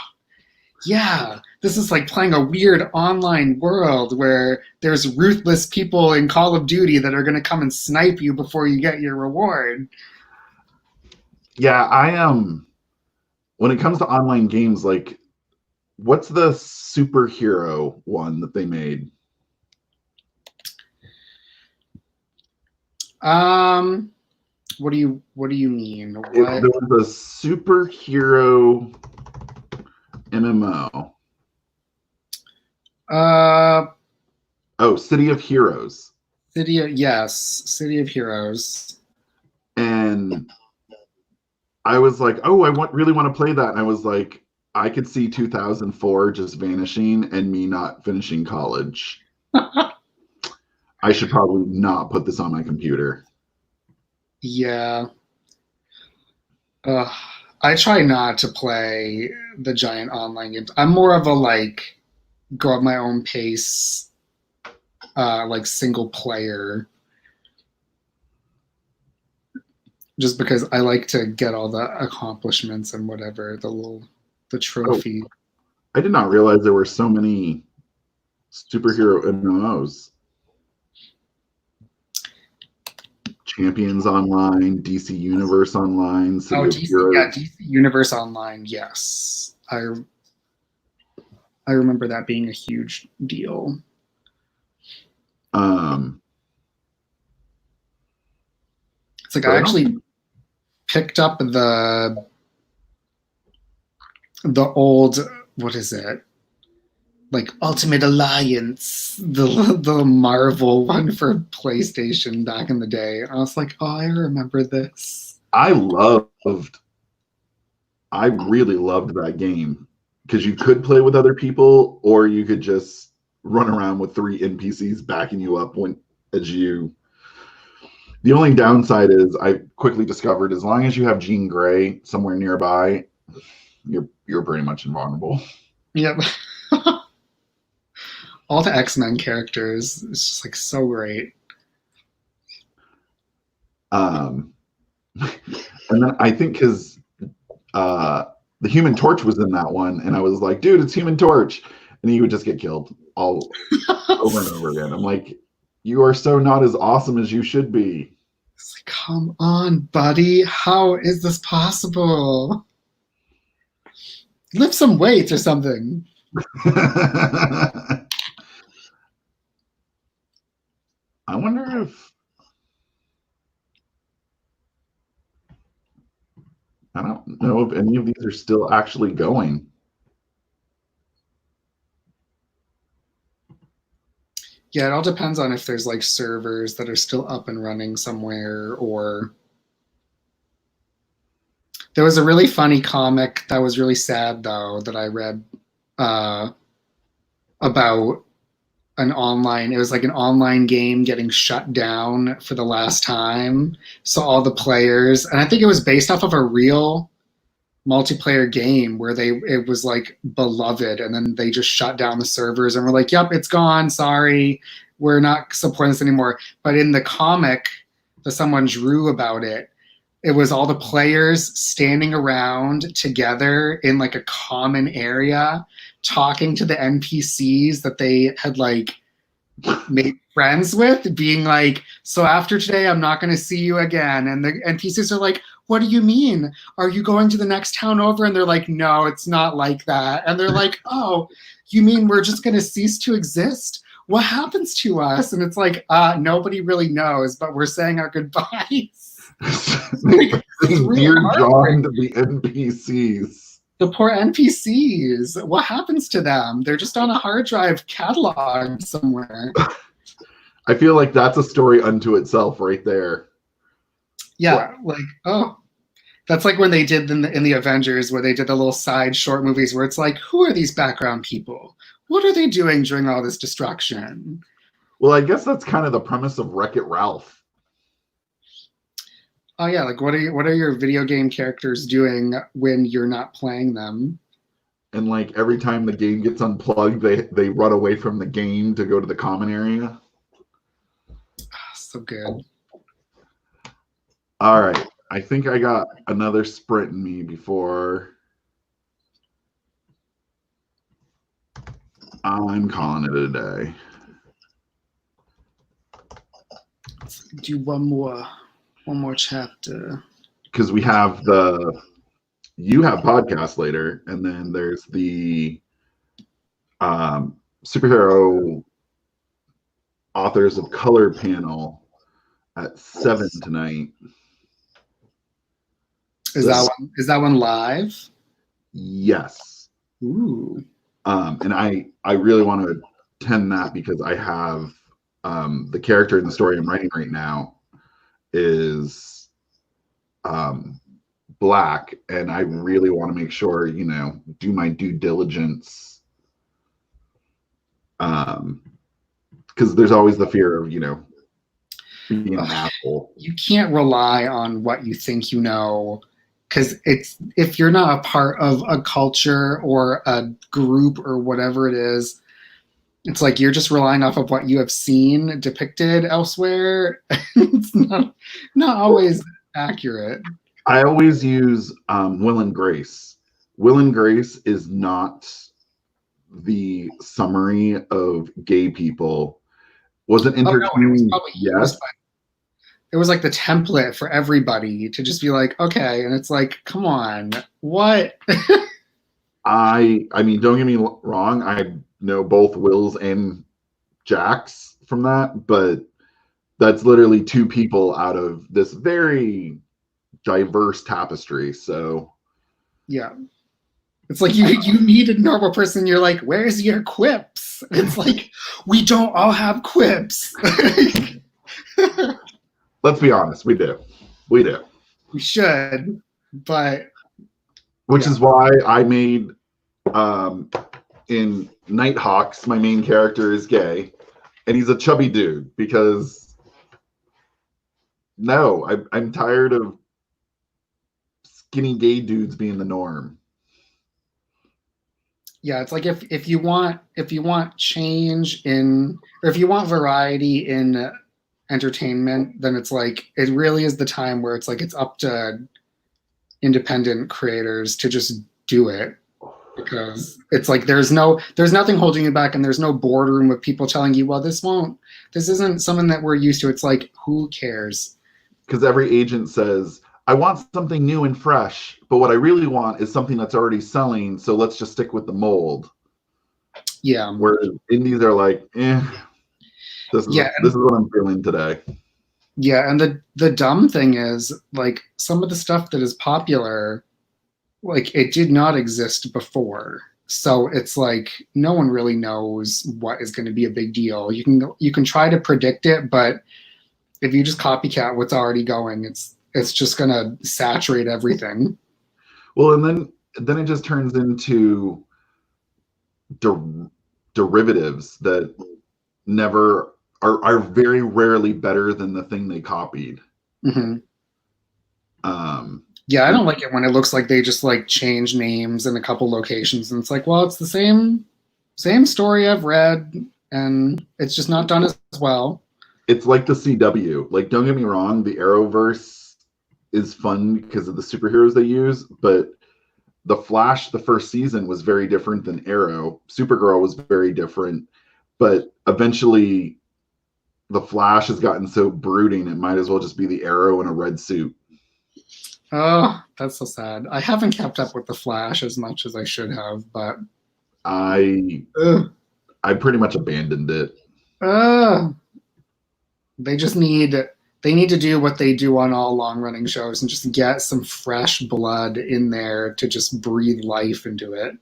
yeah, this is like playing a weird online world where there's ruthless people in Call of Duty that are going to come and snipe you before you get your reward. Yeah, I am. When it comes to online games, like, what's the superhero one that they made? What do you mean? What? There was a superhero MMO. City of Heroes. City of Heroes. And I was like, oh, really want to play that. And I was like, I could see 2004 just vanishing and me not finishing college. I should probably not put this on my computer. Yeah. Ugh. I try not to play the giant online games. I'm more of a like go at my own pace, like single player, just because I like to get all the accomplishments and whatever the Oh, trophy. I did not realize there were so many superhero MMOs. Champions Online, DC Universe Online, Oh, City of DC, yeah, Heroes. DC Universe Online, yes. I remember that being a huge deal. Um, It's like but I I don't actually think picked up the old, what is it? Like Ultimate Alliance, the Marvel one for PlayStation back in the day. I was like, oh, I remember this. I really loved that game because you could play with other people or you could just run around with three NPCs backing you up when as you. The only downside is I quickly discovered as long as you have Jean Grey somewhere nearby, you're pretty much invulnerable. Yep. All the X-Men characters. It's just like so great. Um, and then I think because uh, the Human Torch was in that one, and I was like, dude, it's Human Torch, and he would just get killed all over and over again. I'm like, you are so not as awesome as you should be. It's like, come on, buddy. How is this possible? Lift some weights or something. I wonder if I don't know if any of these are still actually going. Yeah, it all depends on if there's like servers that are still up and running somewhere, or there was a really funny comic that was really sad though that I read uh, about an online. It was like an online game getting shut down for the last time. So all the players, and I think it was based off of a real multiplayer game where it was like beloved, and then they just shut down the servers and were like, "Yep, it's gone. Sorry, we're not supporting this anymore." But in the comic that someone drew about it was all the players standing around together in like a common area talking to the NPCs that they had like made friends with, being like, so after today, I'm not going to see you again. And the NPCs are like, what do you mean? Are you going to the next town over? And they're like, no, it's not like that. And they're like, oh, you mean we're just going to cease to exist? What happens to us? And it's like, nobody really knows, but we're saying our goodbyes. Dear John to the NPCs. The poor NPCs. What happens to them? They're just on a hard drive catalog somewhere. I feel like that's a story unto itself right there. Yeah, like, oh, that's like when they did in the Avengers, where they did the little side short movies where it's like, who are these background people? What are they doing during all this destruction? Well, I guess that's kind of the premise of Wreck-It Ralph. Oh yeah, like what are your video game characters doing when you're not playing them? And like every time the game gets unplugged, they run away from the game to go to the common area. Oh, so good. All right. I think I got another sprint in me before I'm calling it a day. Let's do one more chapter. Because you have podcasts later, and then there's the superhero authors of color panel at 7 tonight. Is that one live? Yes. Ooh. And I really want to attend that because I have the character in the story I'm writing right now is black, and I really want to make sure, do my due diligence. Because there's always the fear of, being an asshole. You can't rely on what you think you know, because it's if you're not a part of a culture or a group or whatever it is, it's like you're just relying off of what you have seen depicted elsewhere. It's not always accurate. I always use Will and Grace. Will and Grace is not the summary of gay people. Was it entertaining? No, Yes. It was like the template for everybody to just be like, okay, and it's like, come on, what? I mean, don't get me wrong. I know both Wills and Jacks from that, but that's literally two people out of this very diverse tapestry. So Yeah. It's like you meet a normal person, you're like, where's your quips? It's like, we don't all have quips. let's be honest, we do. We do. We should, but which is why I made in Nighthawks, my main character is gay, and he's a chubby dude because no, I'm tired of skinny gay dudes being the norm. Yeah, it's like if you want change in, or if you want variety in entertainment, then it's like it really is the time where it's like it's up to independent creators to just do it, because it's like there's nothing holding you back, and there's no boardroom with people telling you, well, this isn't something that we're used to. It's like, who cares? Because every agent says, I want something new and fresh, but what I really want is something that's already selling, so let's just stick with the mold. Yeah. Whereas indies are like, this is what I'm feeling today. Yeah, and the dumb thing is, like, some of the stuff that is popular, like, it did not exist before. So it's like no one really knows what is going to be a big deal. You can try to predict it, but if you just copycat what's already going, it's just going to saturate everything. Well, and then it just turns into derivatives that never are very rarely better than the thing they copied. Mm-hmm. Yeah, I don't like it when it looks like they just like change names in a couple locations, and it's like, well, it's the same story I've read, and it's just not done as well. It's like the CW. Like, don't get me wrong, the Arrowverse is fun because of the superheroes they use, but the Flash, the first season, was very different than Arrow. Supergirl was very different, but eventually the Flash has gotten so brooding it might as well just be the Arrow in a red suit. Oh, that's so sad. I haven't kept up with the Flash as much as I should have, but I pretty much abandoned it. They need to do what they do on all long running shows and just get some fresh blood in there to just breathe life into it.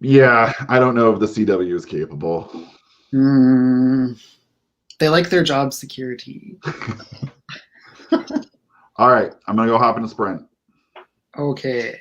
Yeah, I don't know if the CW is capable. They like their job security. All right, I'm gonna go hop in a Sprint. Okay.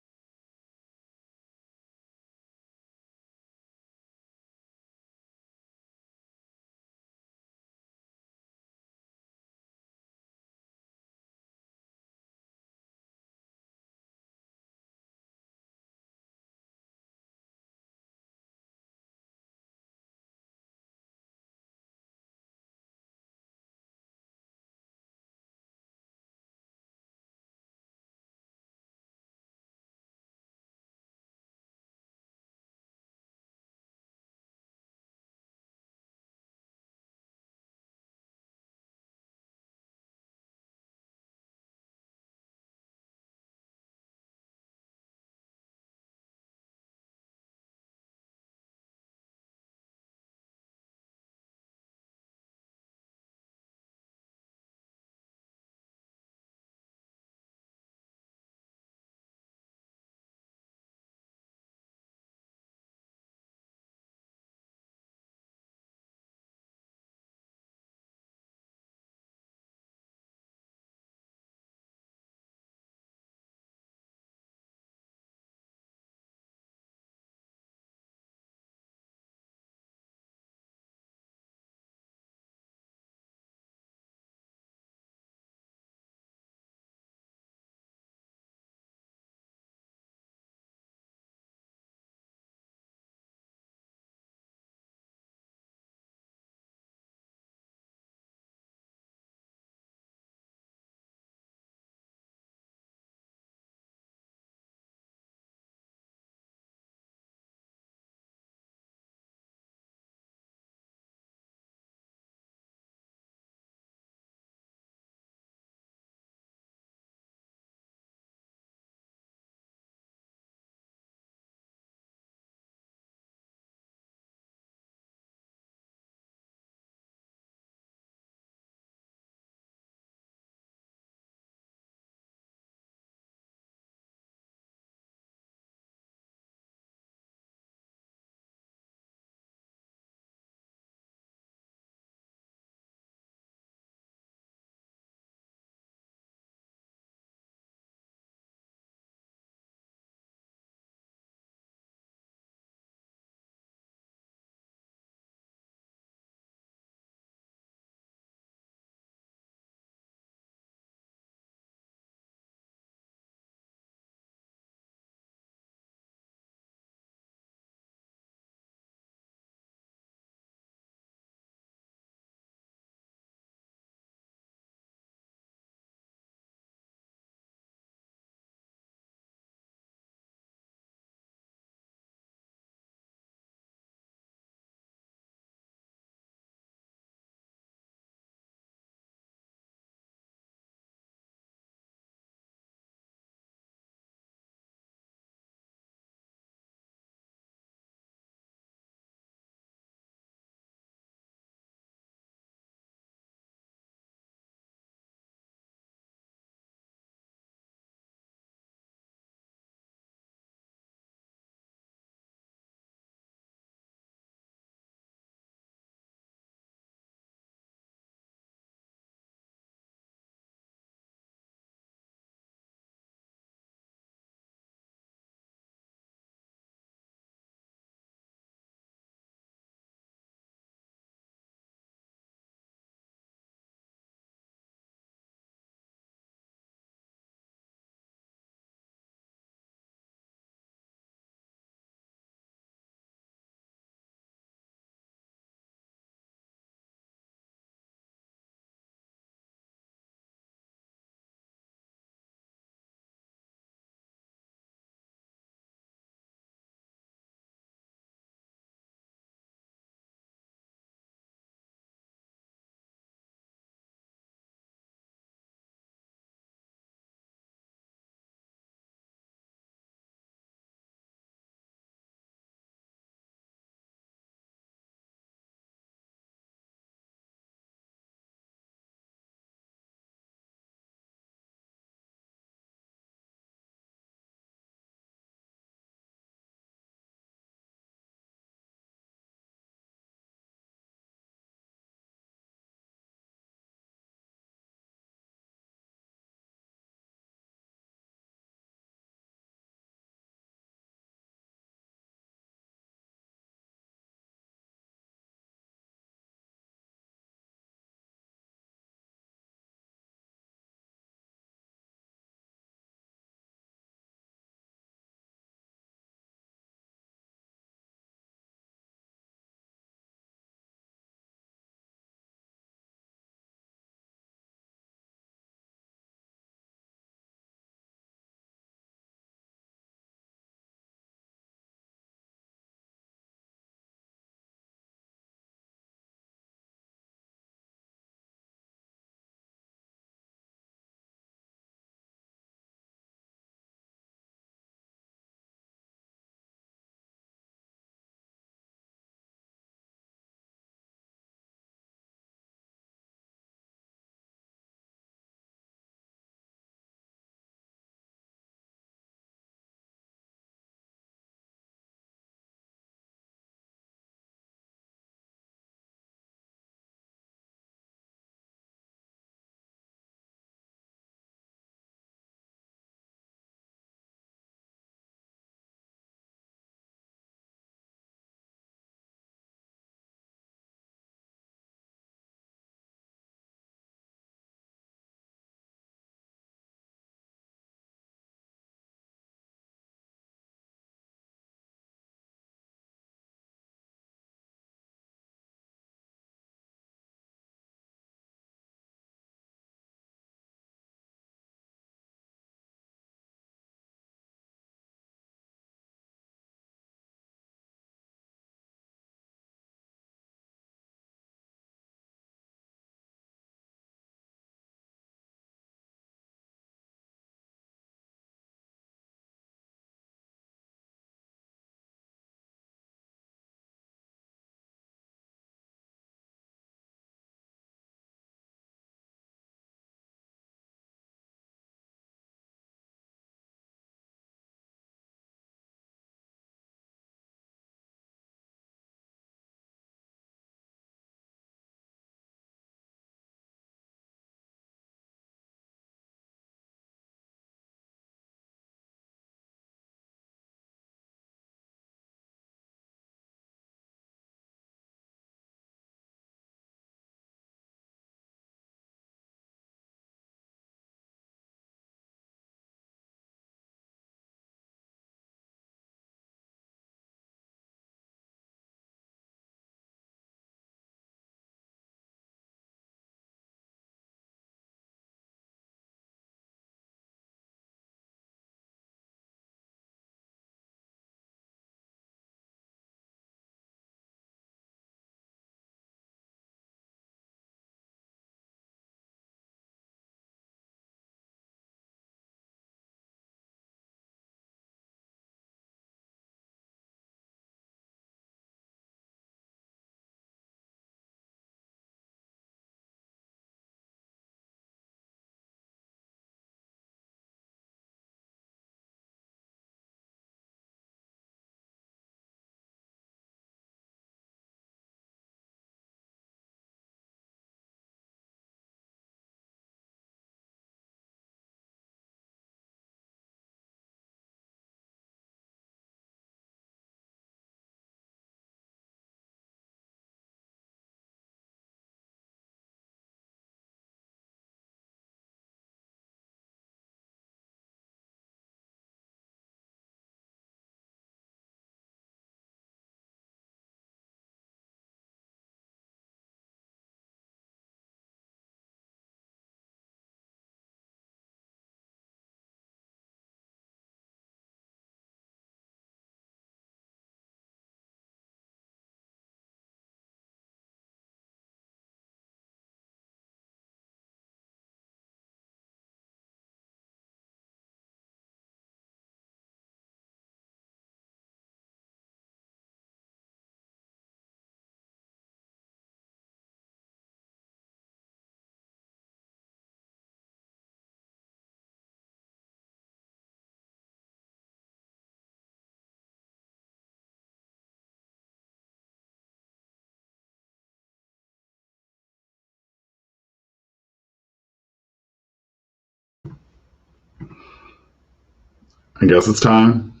I guess it's time.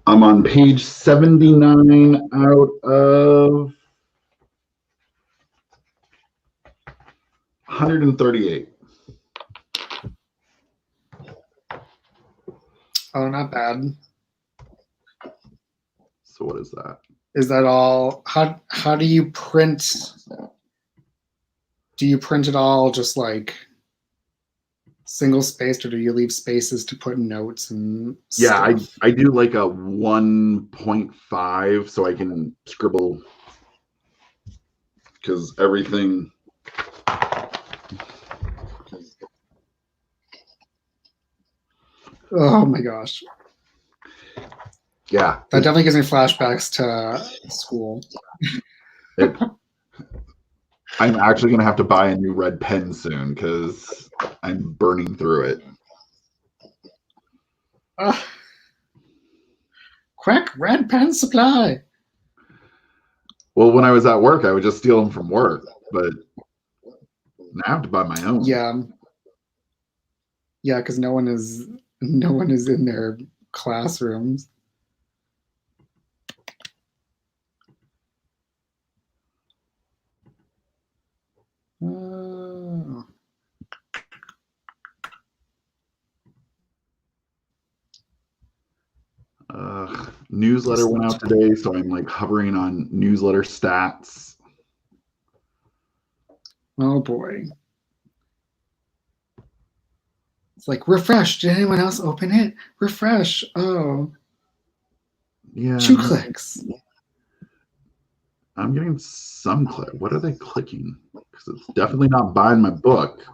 I'm on page 79 out of 138. Oh, not bad. So what is that? Is that all? How do you print? Do you print it all just like single spaced, or do you leave spaces to put notes and Yeah, stuff? I do like a 1.5 so I can scribble because everything. Oh my gosh. Yeah. That definitely gives me flashbacks to school. I'm actually going to have to buy a new red pen soon because I'm burning through it. Quick, red pen supply. Well, when I was at work, I would just steal them from work, but now I have to buy my own. Yeah. Yeah, because no one is in their classrooms. Newsletter went out today, so I'm like hovering on newsletter stats. Oh boy. It's like refresh. Did anyone else open it? Refresh. Oh. Yeah. 2 clicks. I'm getting some click. What are they clicking? Because it's definitely not buying my book.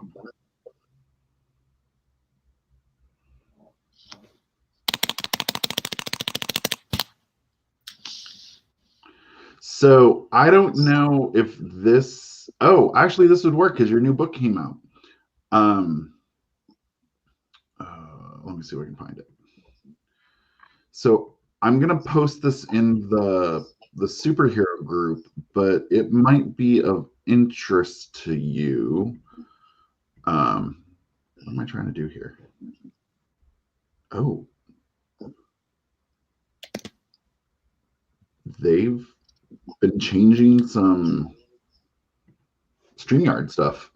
So I don't know if this. Oh, actually, this would work because your new book came out. Let me see if I can find it. So I'm gonna post this in the superhero group, but it might be of interest to you. What am I trying to do here? Oh, they've been changing some StreamYard stuff.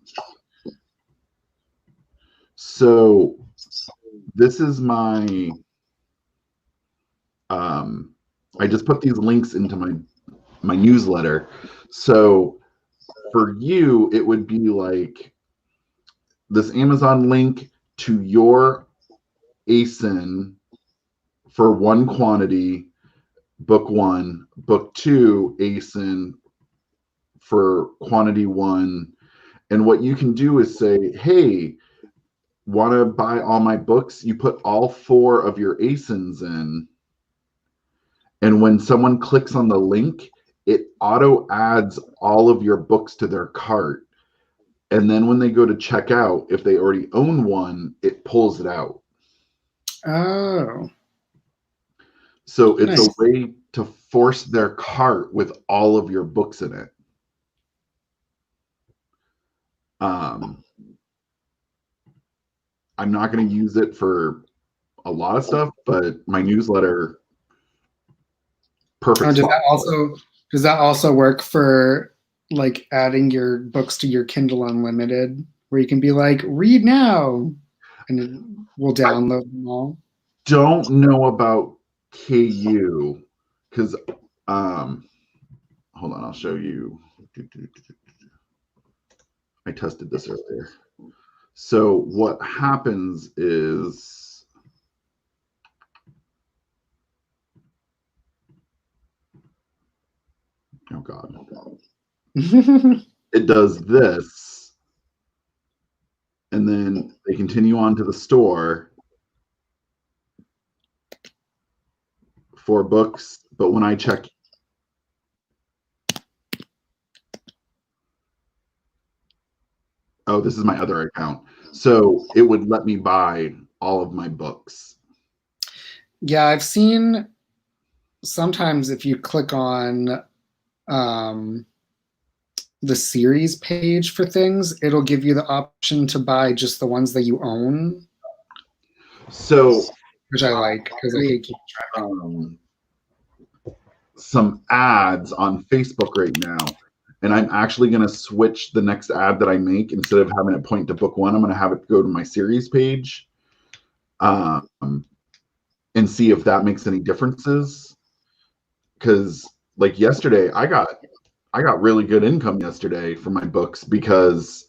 So this is my I just put these links into my newsletter. So for you, it would be like this Amazon link to your ASIN for one quantity, book 1, book 2 ASIN for quantity 1. And what you can do is say, hey, want to buy all my books? You put all 4 of your ASINs in. And when someone clicks on the link, it auto adds all of your books to their cart. And then when they go to check out, if they already own one, it pulls it out. Oh. So it's Nice. a way to force their cart with all of your books in it. I'm not going to use it for a lot of stuff, but my newsletter, perfect. Does that also work for like adding your books to your Kindle Unlimited, where you can be like, read now, and it will download them all? Don't know about KU because hold on, I'll show you. I tested this earlier. So what happens is oh god. It does this, and then they continue on to the store for books, but when I check, oh, this is my other account, so it would let me buy all of my books. Yeah, I've seen sometimes if you click on the series page for things, it'll give you the option to buy just the ones that you own. So, which I like because I hate keeping track. Some ads on Facebook right now, and I'm actually going to switch the next ad that I make. Instead of having it point to book one, I'm going to have it go to my series page, and see if that makes any differences. Because like yesterday, I got really good income yesterday from my books because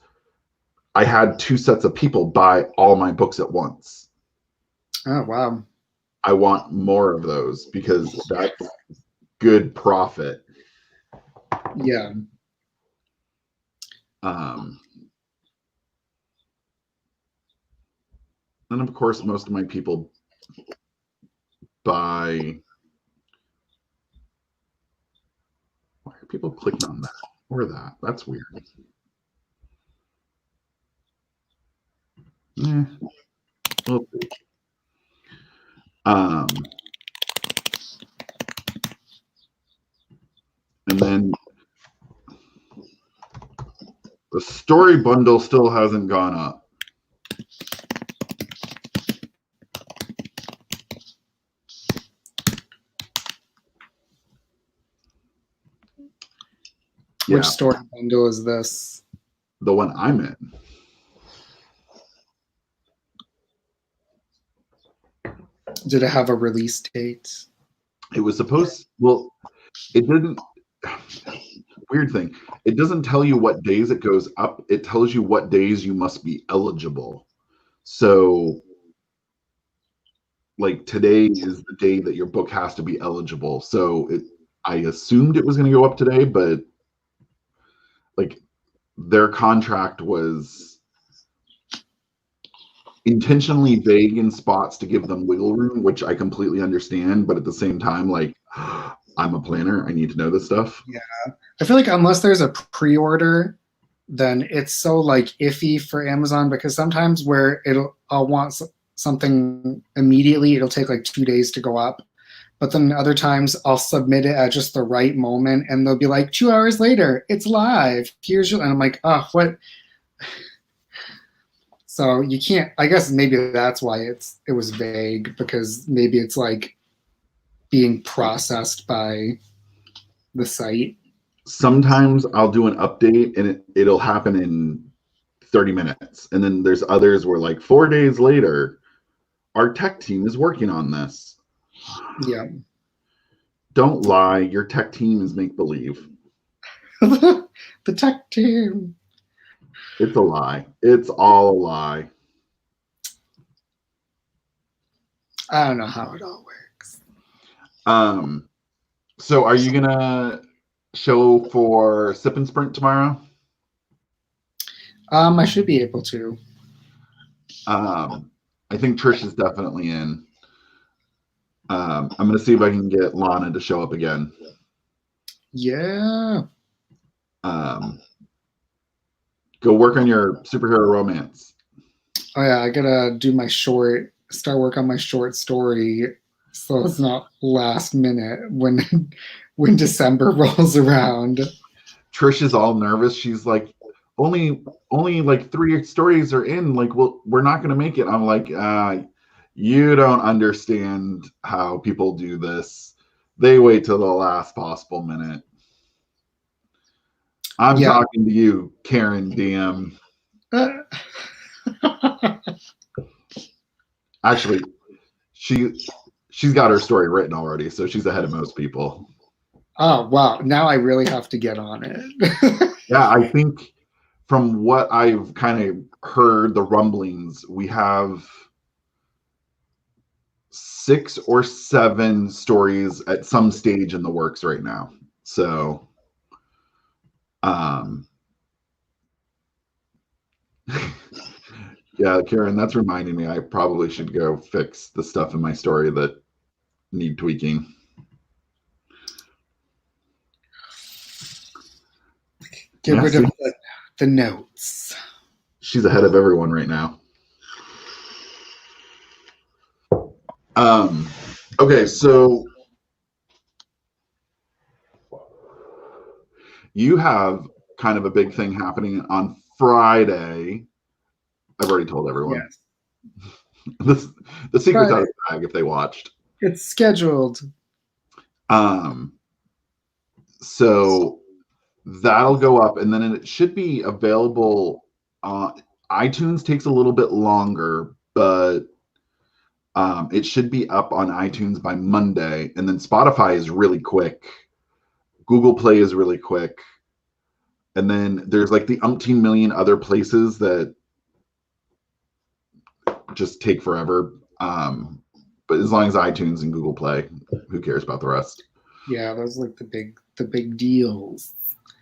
I had 2 sets of people buy all my books at once. Oh, wow. I want more of those because that's good profit. Yeah. And of course, most of my people buy. Why are people clicking on that or that? That's weird. Yeah. We'll see. And then the story bundle still hasn't gone up. Which story bundle is this? The one I'm in. Did it have a release date? It was supposed, well, it didn't. Weird thing. It doesn't tell you what days it goes up. It tells you what days you must be eligible. So, like today is the day that your book has to be eligible. So I assumed it was going to go up today, but like their contract was intentionally vague in spots to give them wiggle room, which I completely understand. But at the same time, like I'm a planner, I need to know this stuff. Yeah, I feel like unless there's a pre-order, then it's so like iffy for Amazon, because sometimes where I'll want something immediately, it'll take like 2 days to go up. But then other times I'll submit it at just the right moment and they'll be like 2 hours later, it's live. Here's your, and I'm like, oh, what? So you can't, I guess maybe that's why it was vague, because maybe it's like being processed by the site. Sometimes I'll do an update and it'll happen in 30 minutes. And then there's others where like 4 days later, our tech team is working on this. Yeah. Don't lie. Your tech team is make believe. The tech team. It's a lie. It's all a lie. I don't know how it all works. So are you gonna show for Sip and Sprint tomorrow? I should be able to. I think Trish is definitely in. I'm gonna see if I can get Lana to show up again. Yeah. Go work on your superhero romance. Oh yeah, I gotta do my short. Start work on my short story, so it's not last minute when December rolls around. Trish is all nervous. She's like, only like 3 stories are in. Like, well, we're not gonna make it. I'm like, you don't understand how people do this. They wait till the last possible minute. I'm talking to you, Karen DM. Actually, she's got her story written already, so she's ahead of most people. Oh wow! Now I really have to get on it. Yeah, I think from what I've kind of heard, the rumblings, we have 6 or 7 stories at some stage in the works right now. So, yeah, Karen, that's reminding me I probably should go fix the stuff in my story that need tweaking. Get rid of the notes. She's ahead of everyone right now. Okay, so you have kind of a big thing happening on Friday. I've already told everyone. Yes. The secret's out of the bag if they watched. It's scheduled. So that'll go up, and then it should be available. iTunes takes a little bit longer, but it should be up on iTunes by Monday, and then Spotify is really quick. Google Play is really quick. And then there's like the umpteen million other places that just take forever. But as long as iTunes and Google Play, who cares about the rest? Yeah, those are like the big deals.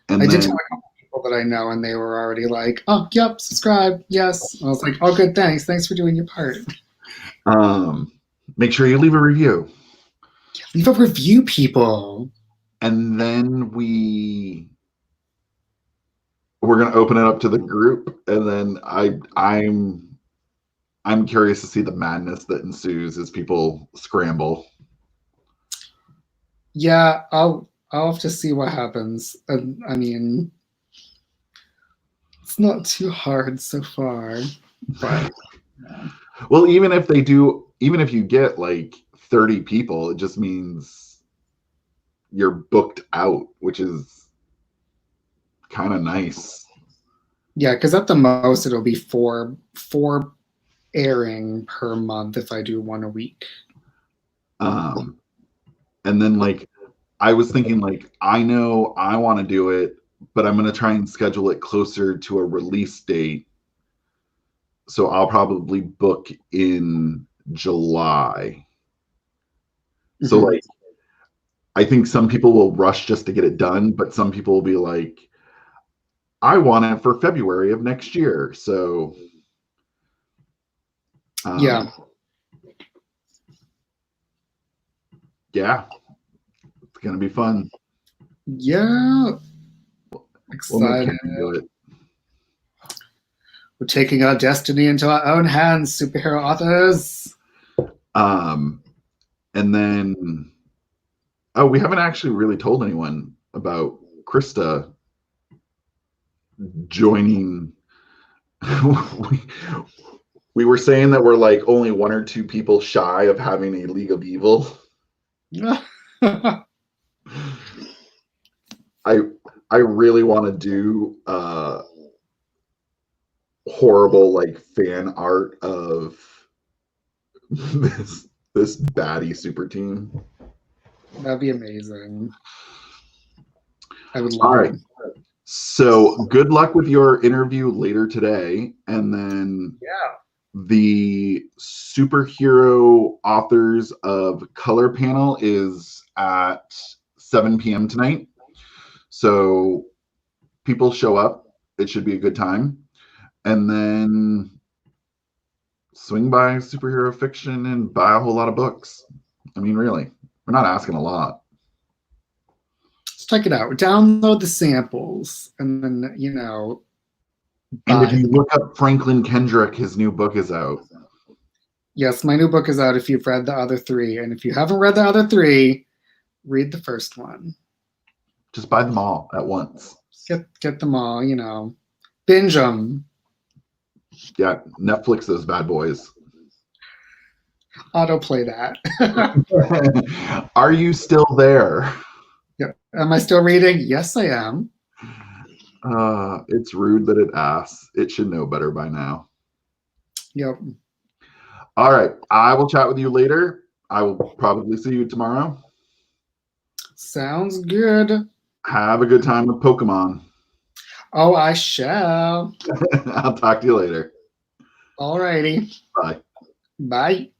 And I did tell a couple people that I know, and they were already like, "Oh, yep, subscribe, yes." I was like, "Oh, good, thanks for doing your part." Make sure you leave a review. Leave a review, people. And then we're gonna open it up to the group, and then I'm curious to see the madness that ensues as people scramble. Yeah, I'll have to see what happens. I mean, it's not too hard so far, but well, even if you get like 30 people, it just means you're booked out, which is kind of nice. Yeah, because at the most it'll be four airing per month if I do one a week. And then like I was thinking, like, I know I want to do it, but I'm going to try and schedule it closer to a release date. So I'll probably book in July. Mm-hmm. So like I think some people will rush just to get it done, but some people will be like, I want it for February of next year. So yeah, it's gonna be fun. Yeah, excited. We're taking our destiny into our own hands, superhero authors. And then, we haven't actually really told anyone about Krista joining. We were saying that we're like only 1 or 2 people shy of having a League of Evil. I really want to do horrible like fan art of this baddie super team. That'd be amazing. I would love it. So good luck with your interview later today, and then the superhero authors of color panel is at 7 p.m. tonight. So people show up. It should be a good time. And then swing by Superhero Fiction and buy a whole lot of books. I mean, really, we're not asking a lot. Just check it out. Download the samples, and then, And if you look up Franklin Kendrick, his new book is out. Yes, my new book is out if you've read the other 3. And if you haven't read the other 3, read the first one. Just buy them all at once. Get them all, binge them. Yeah, Netflix those bad boys. Autoplay that. Are you still there? Yeah. Am I still reading? Yes, I am. It's rude that it asks. It should know better by now. Yep. All right. I will chat with you later. I will probably see you tomorrow. Sounds good. Have a good time with Pokemon. Oh, I shall. I'll talk to you later. All righty. Bye. Bye.